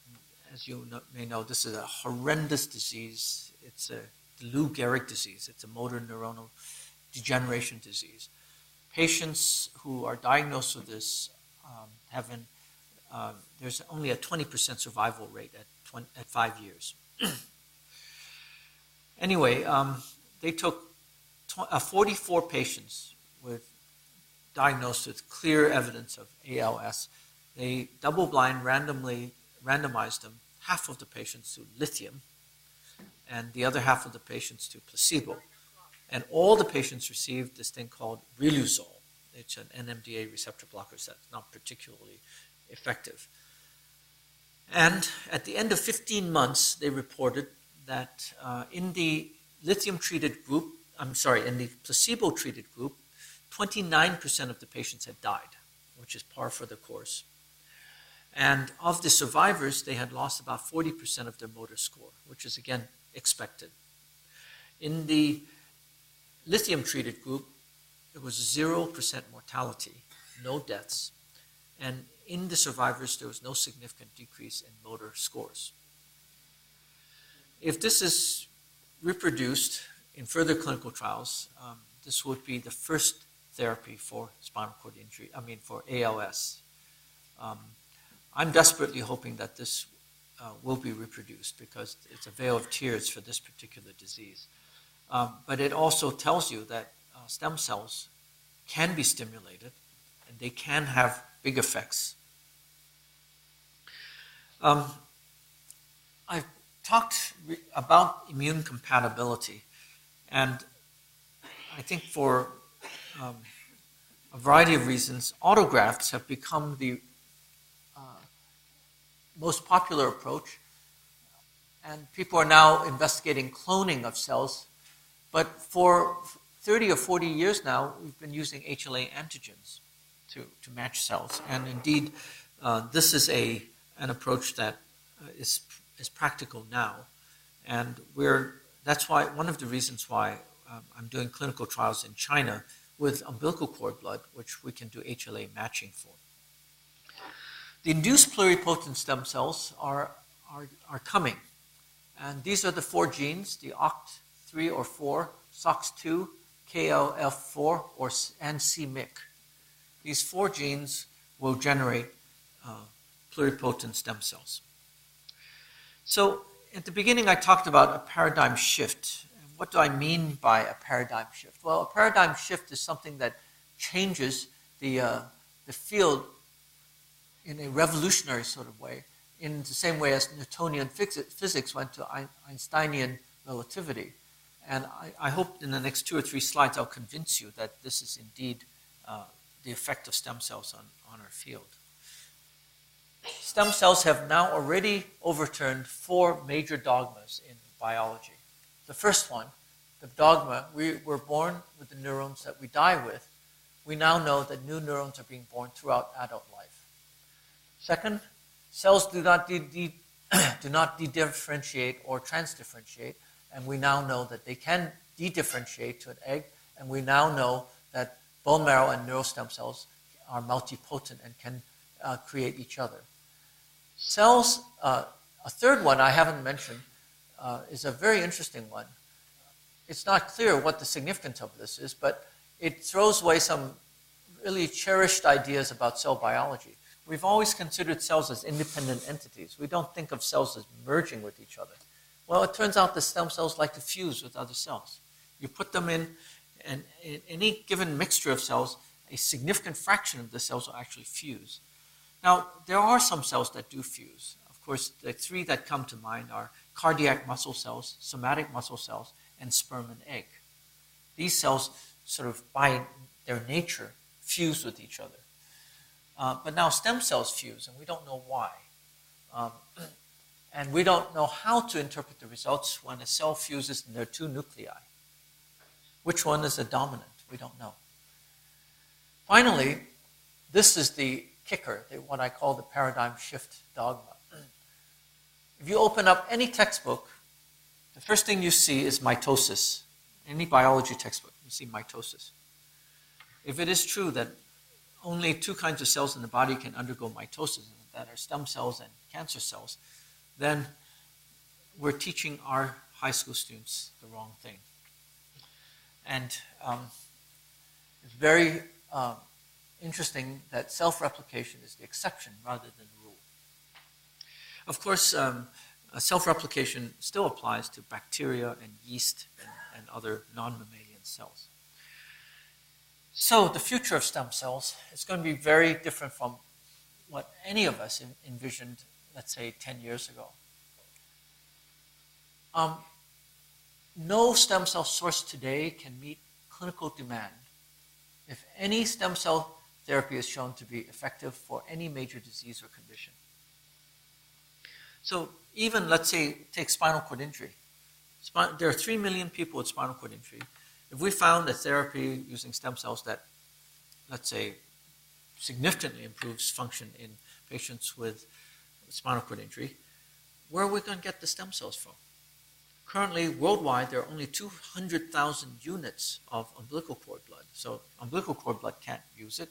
As you may know, this is a horrendous disease. It's a Lou Gehrig disease. It's a motor neuronal degeneration disease. Patients who are diagnosed with this there's only a 20% survival rate at 5 years. Anyway, they took 44 patients diagnosed with clear evidence of ALS. They double-blind randomized them, half of the patients to lithium and the other half of the patients to placebo. And all the patients received this thing called Riluzole. It's an NMDA receptor blocker that's not particularly effective. And at the end of 15 months, they reported that in the lithium-treated group, in the placebo-treated group, 29% of the patients had died, which is par for the course. And of the survivors, they had lost about 40% of their motor score, which is, again, expected. In the lithium-treated group, it was 0% mortality, no deaths. And in the survivors, there was no significant decrease in motor scores. If this is reproduced in further clinical trials, this would be the first therapy for spinal cord injury, for ALS. I'm desperately hoping that this will be reproduced because it's a veil of tears for this particular disease. But it also tells you that stem cells can be stimulated and they can have big effects. I've talked about immune compatibility, and I think for a variety of reasons, autografts have become the most popular approach, and people are now investigating cloning of cells. But for 30 or 40 years now, we've been using HLA antigens to match cells. And indeed, this is an approach that is practical now. And that's why one of the reasons why I'm doing clinical trials in China with umbilical cord blood, which we can do HLA matching for. The induced pluripotent stem cells are coming. And these are the 4 genes, the OCT3 or 4, SOX2, KLF4, and c-MYC. These 4 genes will generate pluripotent stem cells. So at the beginning, I talked about a paradigm shift. What do I mean by a paradigm shift? Well, a paradigm shift is something that changes the field in a revolutionary sort of way, in the same way as Newtonian physics went to Einsteinian relativity. And I hope in the next 2 or 3 slides I'll convince you that this is indeed the effect of stem cells on our field. Stem cells have now already overturned 4 major dogmas in biology. The first one, the dogma, we were born with the neurons that we die with. We now know that new neurons are being born throughout adult life. Second, cells do not dedifferentiate or transdifferentiate, and we now know that they can dedifferentiate to an egg, and we now know that bone marrow and neural stem cells are multipotent and can create each other. Cells, a third one I haven't mentioned, is a very interesting one. It's not clear what the significance of this is, but it throws away some really cherished ideas about cell biology. We've always considered cells as independent entities. We don't think of cells as merging with each other. Well, it turns out the stem cells like to fuse with other cells. You put them in, and in any given mixture of cells, a significant fraction of the cells will actually fuse. Now, there are some cells that do fuse. Of course, the 3 that come to mind are cardiac muscle cells, somatic muscle cells, and sperm and egg. These cells sort of, by their nature, fuse with each other. But now stem cells fuse, and we don't know why. And we don't know how to interpret the results when a cell fuses and there are 2 nuclei. Which one is the dominant? We don't know. Finally, this is the kicker, what I call the paradigm shift dogma. If you open up any textbook, the first thing you see is mitosis. Any biology textbook, you see mitosis. If it is true that only 2 kinds of cells in the body can undergo mitosis, that are stem cells and cancer cells, then we're teaching our high school students the wrong thing. And it's very interesting that self-replication is the exception rather than the rule. Of course, self-replication still applies to bacteria and yeast and other non-mammalian cells. So the future of stem cells is going to be very different from what any of us envisioned, let's say, 10 years ago. No stem cell source today can meet clinical demand if any stem cell therapy is shown to be effective for any major disease or condition. So even, let's say, take spinal cord injury. There are 3 million people with spinal cord injury. If we found a therapy using stem cells that, let's say, significantly improves function in patients with spinal cord injury, where are we going to get the stem cells from? Currently, worldwide, there are only 200,000 units of umbilical cord blood. So umbilical cord blood can't use it.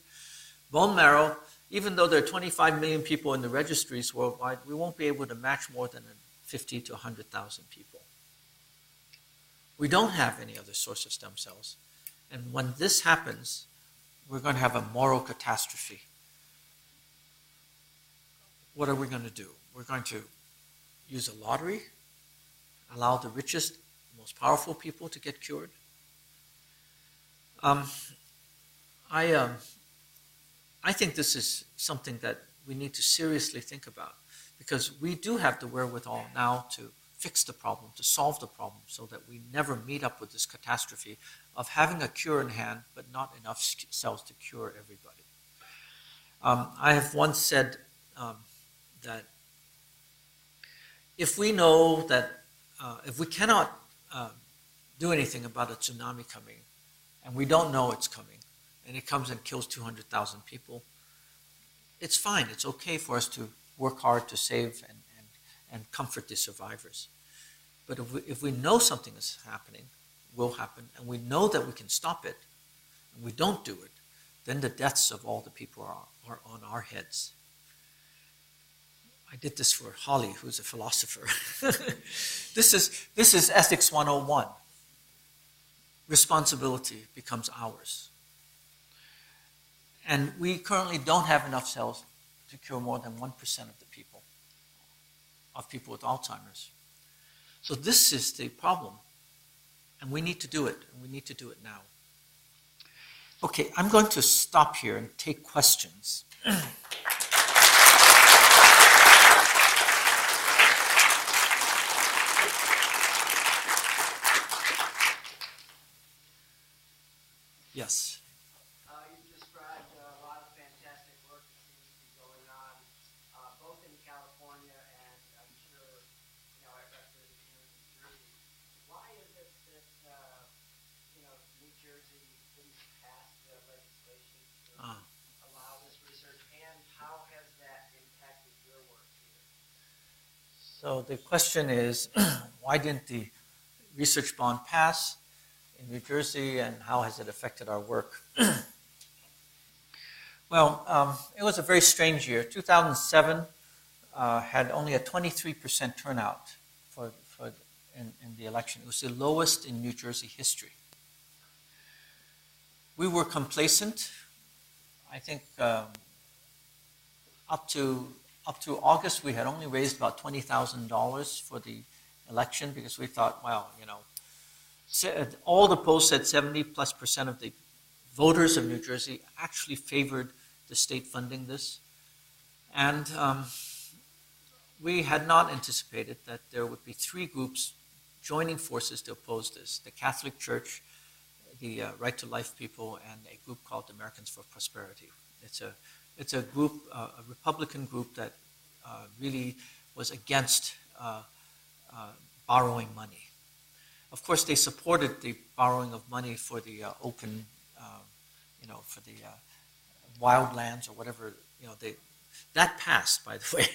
Bone marrow, even though there are 25 million people in the registries worldwide, we won't be able to match more than 50 to 100,000 people. We don't have any other source of stem cells. And when this happens, we're going to have a moral catastrophe. What are we going to do? We're going to use a lottery, allow the richest, most powerful people to get cured. I think this is something that we need to seriously think about, because we do have the wherewithal now to fix the problem, to solve the problem, so that we never meet up with this catastrophe of having a cure in hand, but not enough cells to cure everybody. I have once said that if we know that, if we cannot do anything about a tsunami coming, and we don't know it's coming, and it comes and kills 200,000 people, it's fine. It's okay for us to work hard to save and comfort the survivors. But if we know something is happening, will happen, and we know that we can stop it, and we don't do it, then the deaths of all the people are on our heads. I did this for Holly, who's a philosopher. This is Ethics 101. Responsibility becomes ours. And we currently don't have enough cells to cure more than 1% of the people with Alzheimer's. So this is the problem. And we need to do it, and we need to do it now. Okay, I'm going to stop here and take questions. Yes. You described a lot of fantastic work that seems to be going on, both in California and I'm sure, at Rutgers here in New Jersey. Why is it that, New Jersey didn't pass the legislation to allow this research, and how has that impacted your work here? So the question is, why didn't the research bond pass in New Jersey, and how has it affected our work? Well, it was a very strange year. 2007 had only a 23% turnout in the election. It was the lowest in New Jersey history. We were complacent. I think up to August, we had only raised about $20,000 for the election, because we thought, well, all the polls said 70+% of the voters of New Jersey actually favored the state funding this. And we had not anticipated that there would be 3 groups joining forces to oppose this: the Catholic Church, the Right to Life people, and a group called Americans for Prosperity. It's a group, a Republican group that really was against borrowing money. Of course, they supported the borrowing of money for the open, for the wildlands or whatever. That passed, by the way,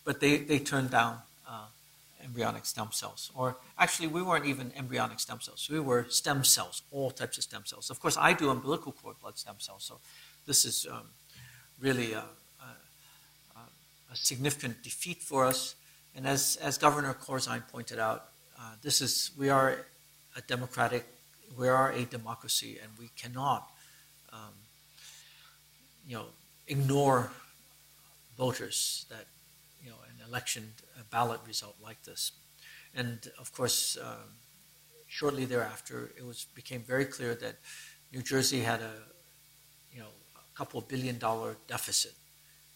but they turned down embryonic stem cells. Or actually, we weren't even embryonic stem cells. We were stem cells, all types of stem cells. Of course, I do umbilical cord blood stem cells, so this is really a significant defeat for us. And as Governor Corzine pointed out, we are a democracy, and we cannot, ignore voters that, an election, a ballot result like this. And of course, shortly thereafter, became very clear that New Jersey had a couple $1 billion deficit,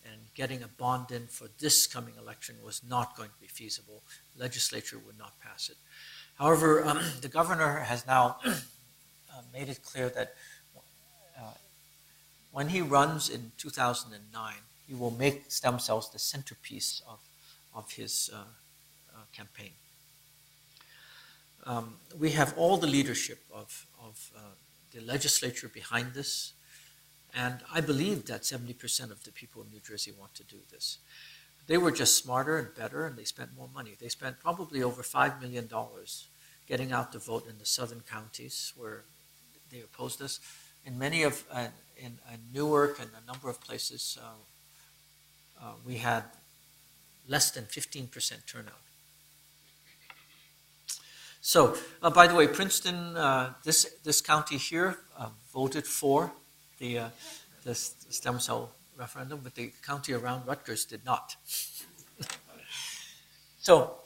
and getting a bond in for this coming election was not going to be feasible. The legislature would not pass it. However, the governor has now made it clear that when he runs in 2009, he will make stem cells the centerpiece of his campaign. We have all the leadership of the legislature behind this, and I believe that 70% of the people in New Jersey want to do this. They were just smarter and better, and they spent more money. They spent probably over $5 million getting out the vote in the southern counties where they opposed us. In many of, in Newark and a number of places, we had less than 15% turnout. So, by the way, Princeton, this county here voted for the stem cell referendum, but the county around Rutgers did not. So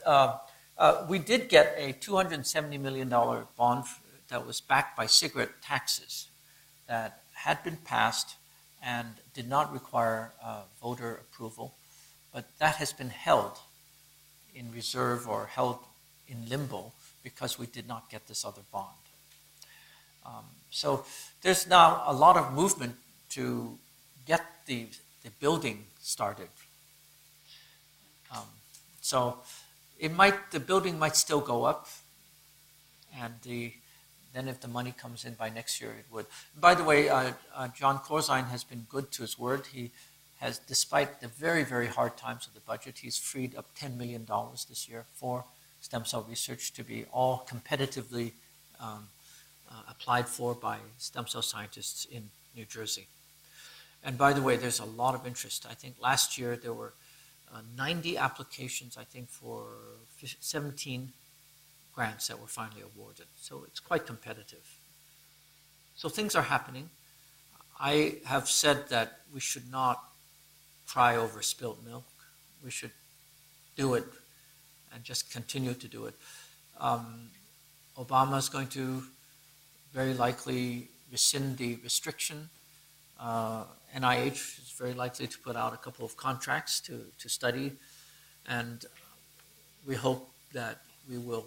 we did get a $270 million bond that was backed by cigarette taxes that had been passed and did not require voter approval, but that has been held in reserve or held in limbo because we did not get this other bond. So there's now a lot of movement to get the building started. So the building might still go up, and then if the money comes in by next year, it would. By the way, John Corzine has been good to his word. He has, despite the very, very hard times of the budget, he's freed up $10 million this year for stem cell research to be all competitively applied for by stem cell scientists in New Jersey. And by the way, there's a lot of interest. I think last year there were 90 applications, I think, for 17 grants that were finally awarded. So it's quite competitive. So things are happening. I have said that we should not cry over spilled milk. We should do it and just continue to do it. Obama is going to very likely rescind the restriction. NIH is very likely to put out a couple of contracts to study, and we hope that we will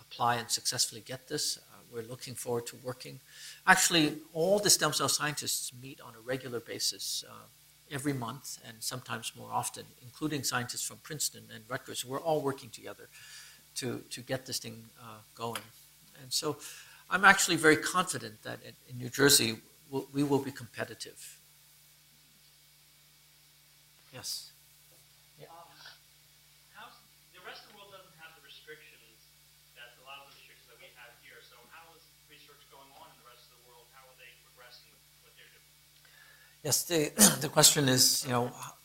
apply and successfully get this. We're looking forward to working. Actually, all the stem cell scientists meet on a regular basis every month and sometimes more often, including scientists from Princeton and Rutgers. We're all working together to get this thing going. And so I'm actually very confident that in New Jersey, we will be competitive. Yes? Yeah. The rest of the world doesn't have the restrictions that a lot of the restrictions that we have here. So how is research going on in the rest of the world? How are they progressing with what they're doing? Yes, the question is,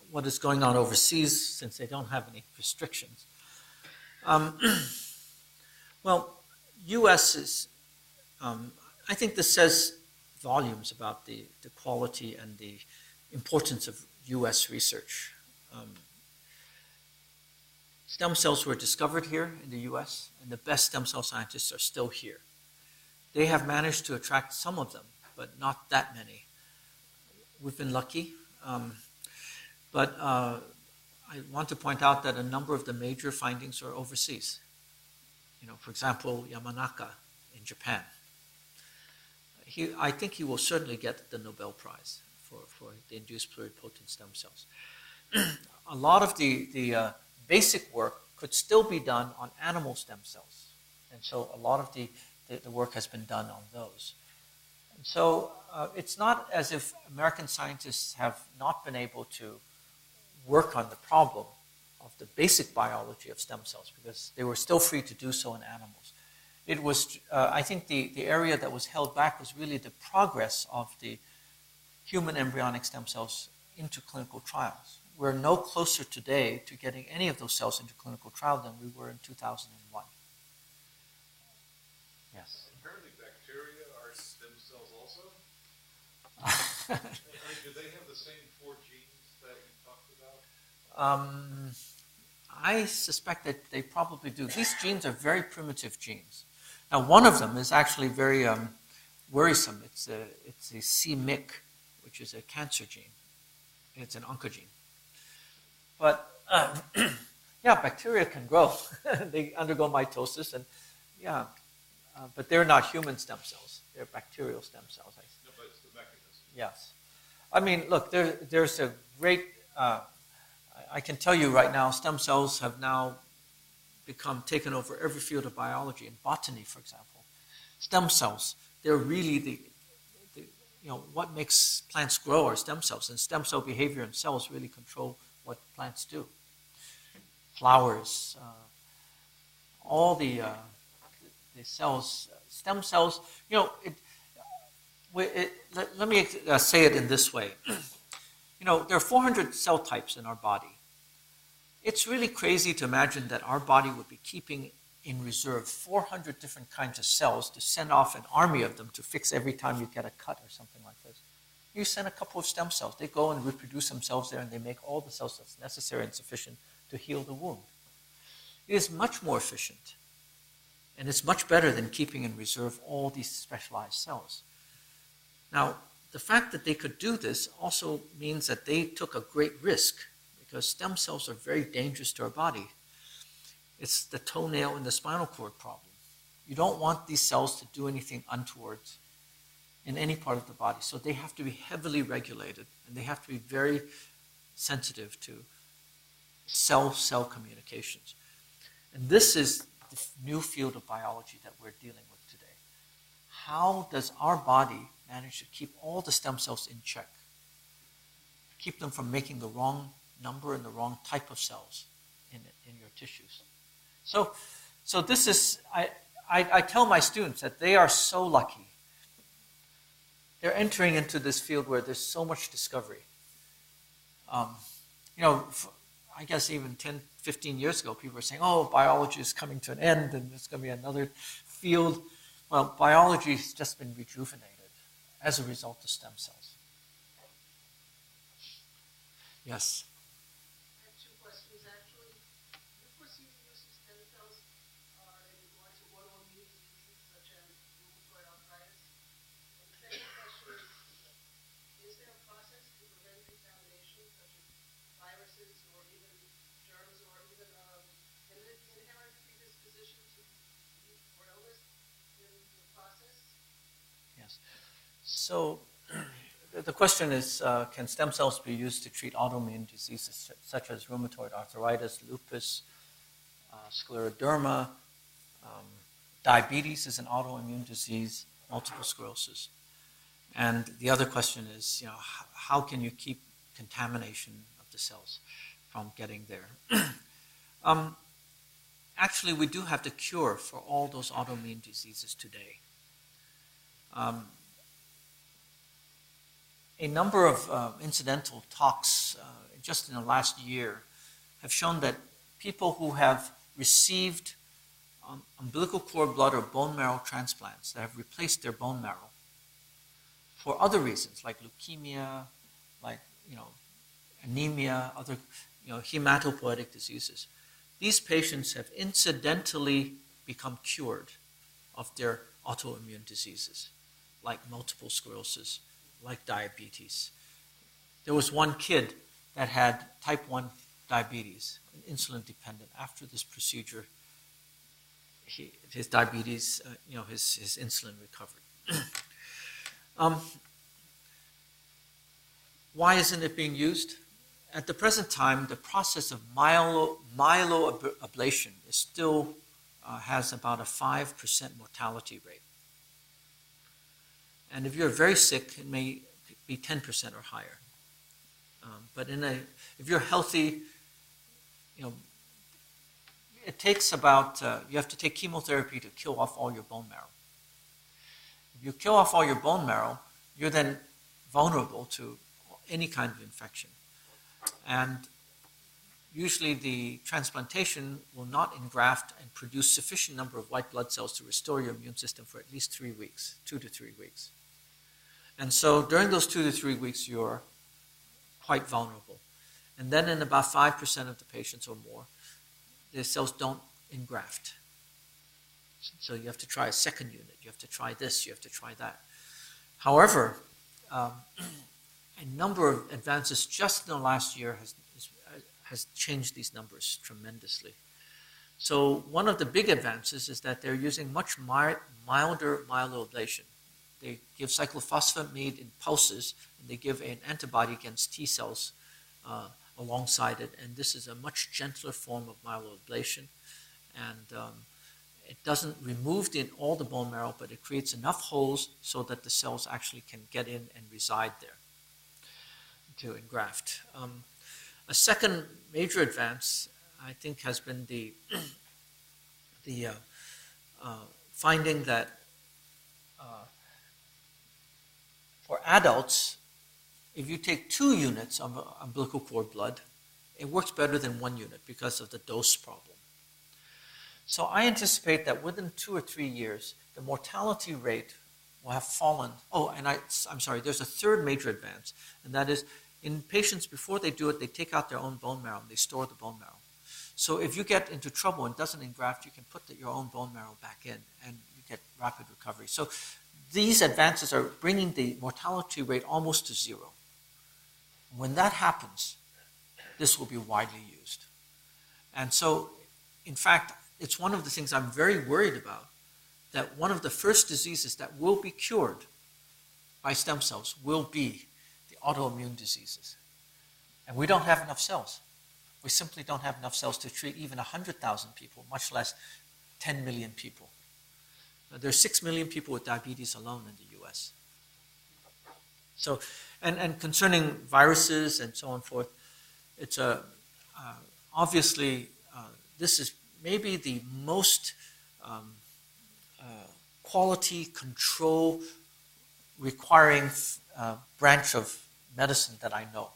what is going on overseas since they don't have any restrictions? Well, U.S. is, I think this says volumes about the quality and the importance of U.S. research. Stem cells were discovered here in the U.S., and the best stem cell scientists are still here. They have managed to attract some of them, but not that many. We've been lucky, but I want to point out that a number of the major findings are overseas. For example, Yamanaka in Japan. I think he will certainly get the Nobel Prize for the induced pluripotent stem cells. A lot of the basic work could still be done on animal stem cells. And so a lot of the work has been done on those. And so it's not as if American scientists have not been able to work on the problem of the basic biology of stem cells because they were still free to do so in animals. It was, I think the area that was held back was really the progress of the human embryonic stem cells into clinical trials. We're no closer today to getting any of those cells into clinical trial than we were in 2001. Yes? Apparently bacteria are stem cells also? Do they have the same 4 genes that you talked about? I suspect that they probably do. These genes are very primitive genes. Now, one of them is actually very worrisome. It's a c-MYC, which is a cancer gene. It's an oncogene. But yeah, bacteria can grow. They undergo mitosis, and but they're not human stem cells. They're bacterial stem cells. No, but Yes. I mean, look, there's a great, I can tell you right now, stem cells have now taken over every field of biology. In botany, for example, stem cells, they're really what makes plants grow are stem cells, and stem cell behavior in cells really control what plants do. Flowers, all the cells, stem cells, let me say it in this way. There are 400 cell types in our body. It's really crazy to imagine that our body would be keeping in reserve 400 different kinds of cells to send off an army of them to fix every time you get a cut or something like this. You send a couple of stem cells. They go and reproduce themselves there, and they make all the cells that's necessary and sufficient to heal the wound. It is much more efficient, and it's much better than keeping in reserve all these specialized cells. Now, the fact that they could do this also means that they took a great risk, because stem cells are very dangerous to our body. It's the toenail in the spinal cord problem. You don't want these cells to do anything untoward in any part of the body. So they have to be heavily regulated, and they have to be very sensitive to cell-cell communications. And this is the new field of biology that we're dealing with today. How does our body manage to keep all the stem cells in check? Keep them from making the wrong number and the wrong type of cells in your tissues. So this is, I tell my students that they are so lucky. They're entering into this field where there's so much discovery. I guess even 10, 15 years ago, people were saying, oh, biology is coming to an end and there's going to be another field. Well, biology has just been rejuvenated as a result of stem cells. Yes? I have two questions, actually. Do you foresee the use of stem cells in regards to autoimmune diseases such as rheumatoid arthritis? And the second question is there a process to prevent contamination, such as viruses or even germs or even an inherent predisposition to disease or illness in the process? Yes. So the question is, can stem cells be used to treat autoimmune diseases such as rheumatoid arthritis, lupus, scleroderma, diabetes is an autoimmune disease, multiple sclerosis. And the other question is, how can you keep contamination of the cells from getting there? Actually, we do have the cure for all those autoimmune diseases today. A number of incidental talks just in the last year have shown that people who have received umbilical cord blood or bone marrow transplants that have replaced their bone marrow for other reasons, like leukemia, like anemia, other hematopoietic diseases, these patients have incidentally become cured of their autoimmune diseases, like multiple sclerosis, like diabetes. There was one kid that had type 1 diabetes, insulin dependent. After this procedure, his diabetes, his insulin recovered. Why isn't it being used? At the present time, the process of myeloablation is still has about a 5% mortality rate. And if you're very sick, it may be 10% or higher. But if you're healthy, it takes about, you have to take chemotherapy to kill off all your bone marrow. If you kill off all your bone marrow, you're then vulnerable to any kind of infection. And usually the transplantation will not engraft and produce sufficient number of white blood cells to restore your immune system for at least 3 weeks, 2 to 3 weeks. And so during those 2 to 3 weeks, you're quite vulnerable. And then in about 5% of the patients or more, the cells don't engraft. So you have to try a second unit. You have to try this. You have to try that. However, a number of advances just in the last year has changed these numbers tremendously. So one of the big advances is that they're using much milder myeloablation. They give cyclophosphamide in pulses, and they give an antibody against T cells alongside it. And this is a much gentler form of myeloablation. And it doesn't remove all the bone marrow, but it creates enough holes so that the cells actually can get in and reside there to engraft. A second major advance, I think, has been the finding that for adults, if you take 2 units of umbilical cord blood, it works better than 1 unit because of the dose problem. So I anticipate that within 2 or 3 years, the mortality rate will have fallen. Oh, and I'm sorry, there's a third major advance, and that is in patients, before they do it, they take out their own bone marrow and they store the bone marrow. So if you get into trouble and doesn't engraft, you can put your own bone marrow back in and you get rapid recovery. So these advances are bringing the mortality rate almost to 0. When that happens, this will be widely used. And so, in fact, it's one of the things I'm very worried about, that one of the first diseases that will be cured by stem cells will be the autoimmune diseases. And we don't have enough cells. We simply don't have enough cells to treat even 100,000 people, much less 10 million people. There's 6 million people with diabetes alone in the US. So, and concerning viruses and so on and forth, it's obviously, this is maybe the most quality control requiring branch of medicine that I know.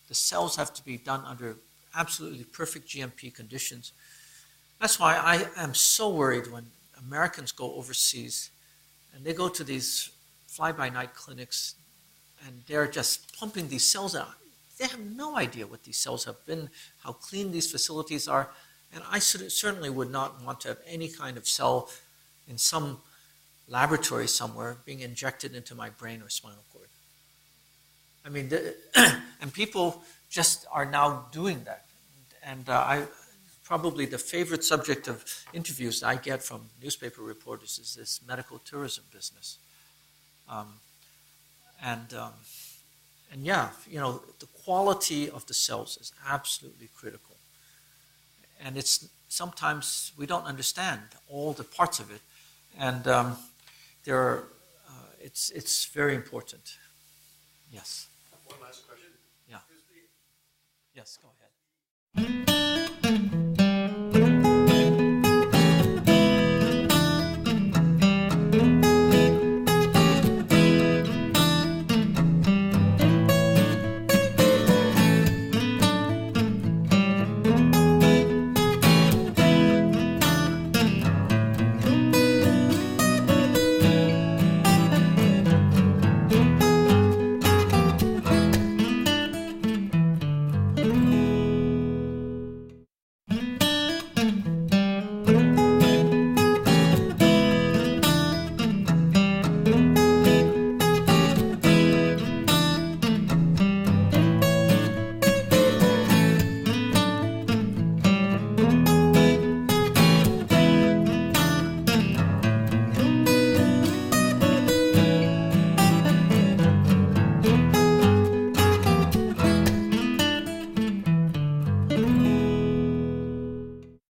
The cells have to be done under absolutely perfect GMP conditions. That's why I am so worried when Americans go overseas and they go to these fly-by-night clinics and they're just pumping these cells out. They have no idea what these cells have been, how clean these facilities are, and I certainly would not want to have any kind of cell in some laboratory somewhere being injected into my brain or spinal cord. I mean, and people just are now doing that. And probably the favorite subject of interviews I get from newspaper reporters is this medical tourism business. And yeah, you know, the quality of the cells is absolutely critical. And it's sometimes we don't understand all the parts of it. And it's very important. Yes. One last question. Yeah. Yes, go ahead.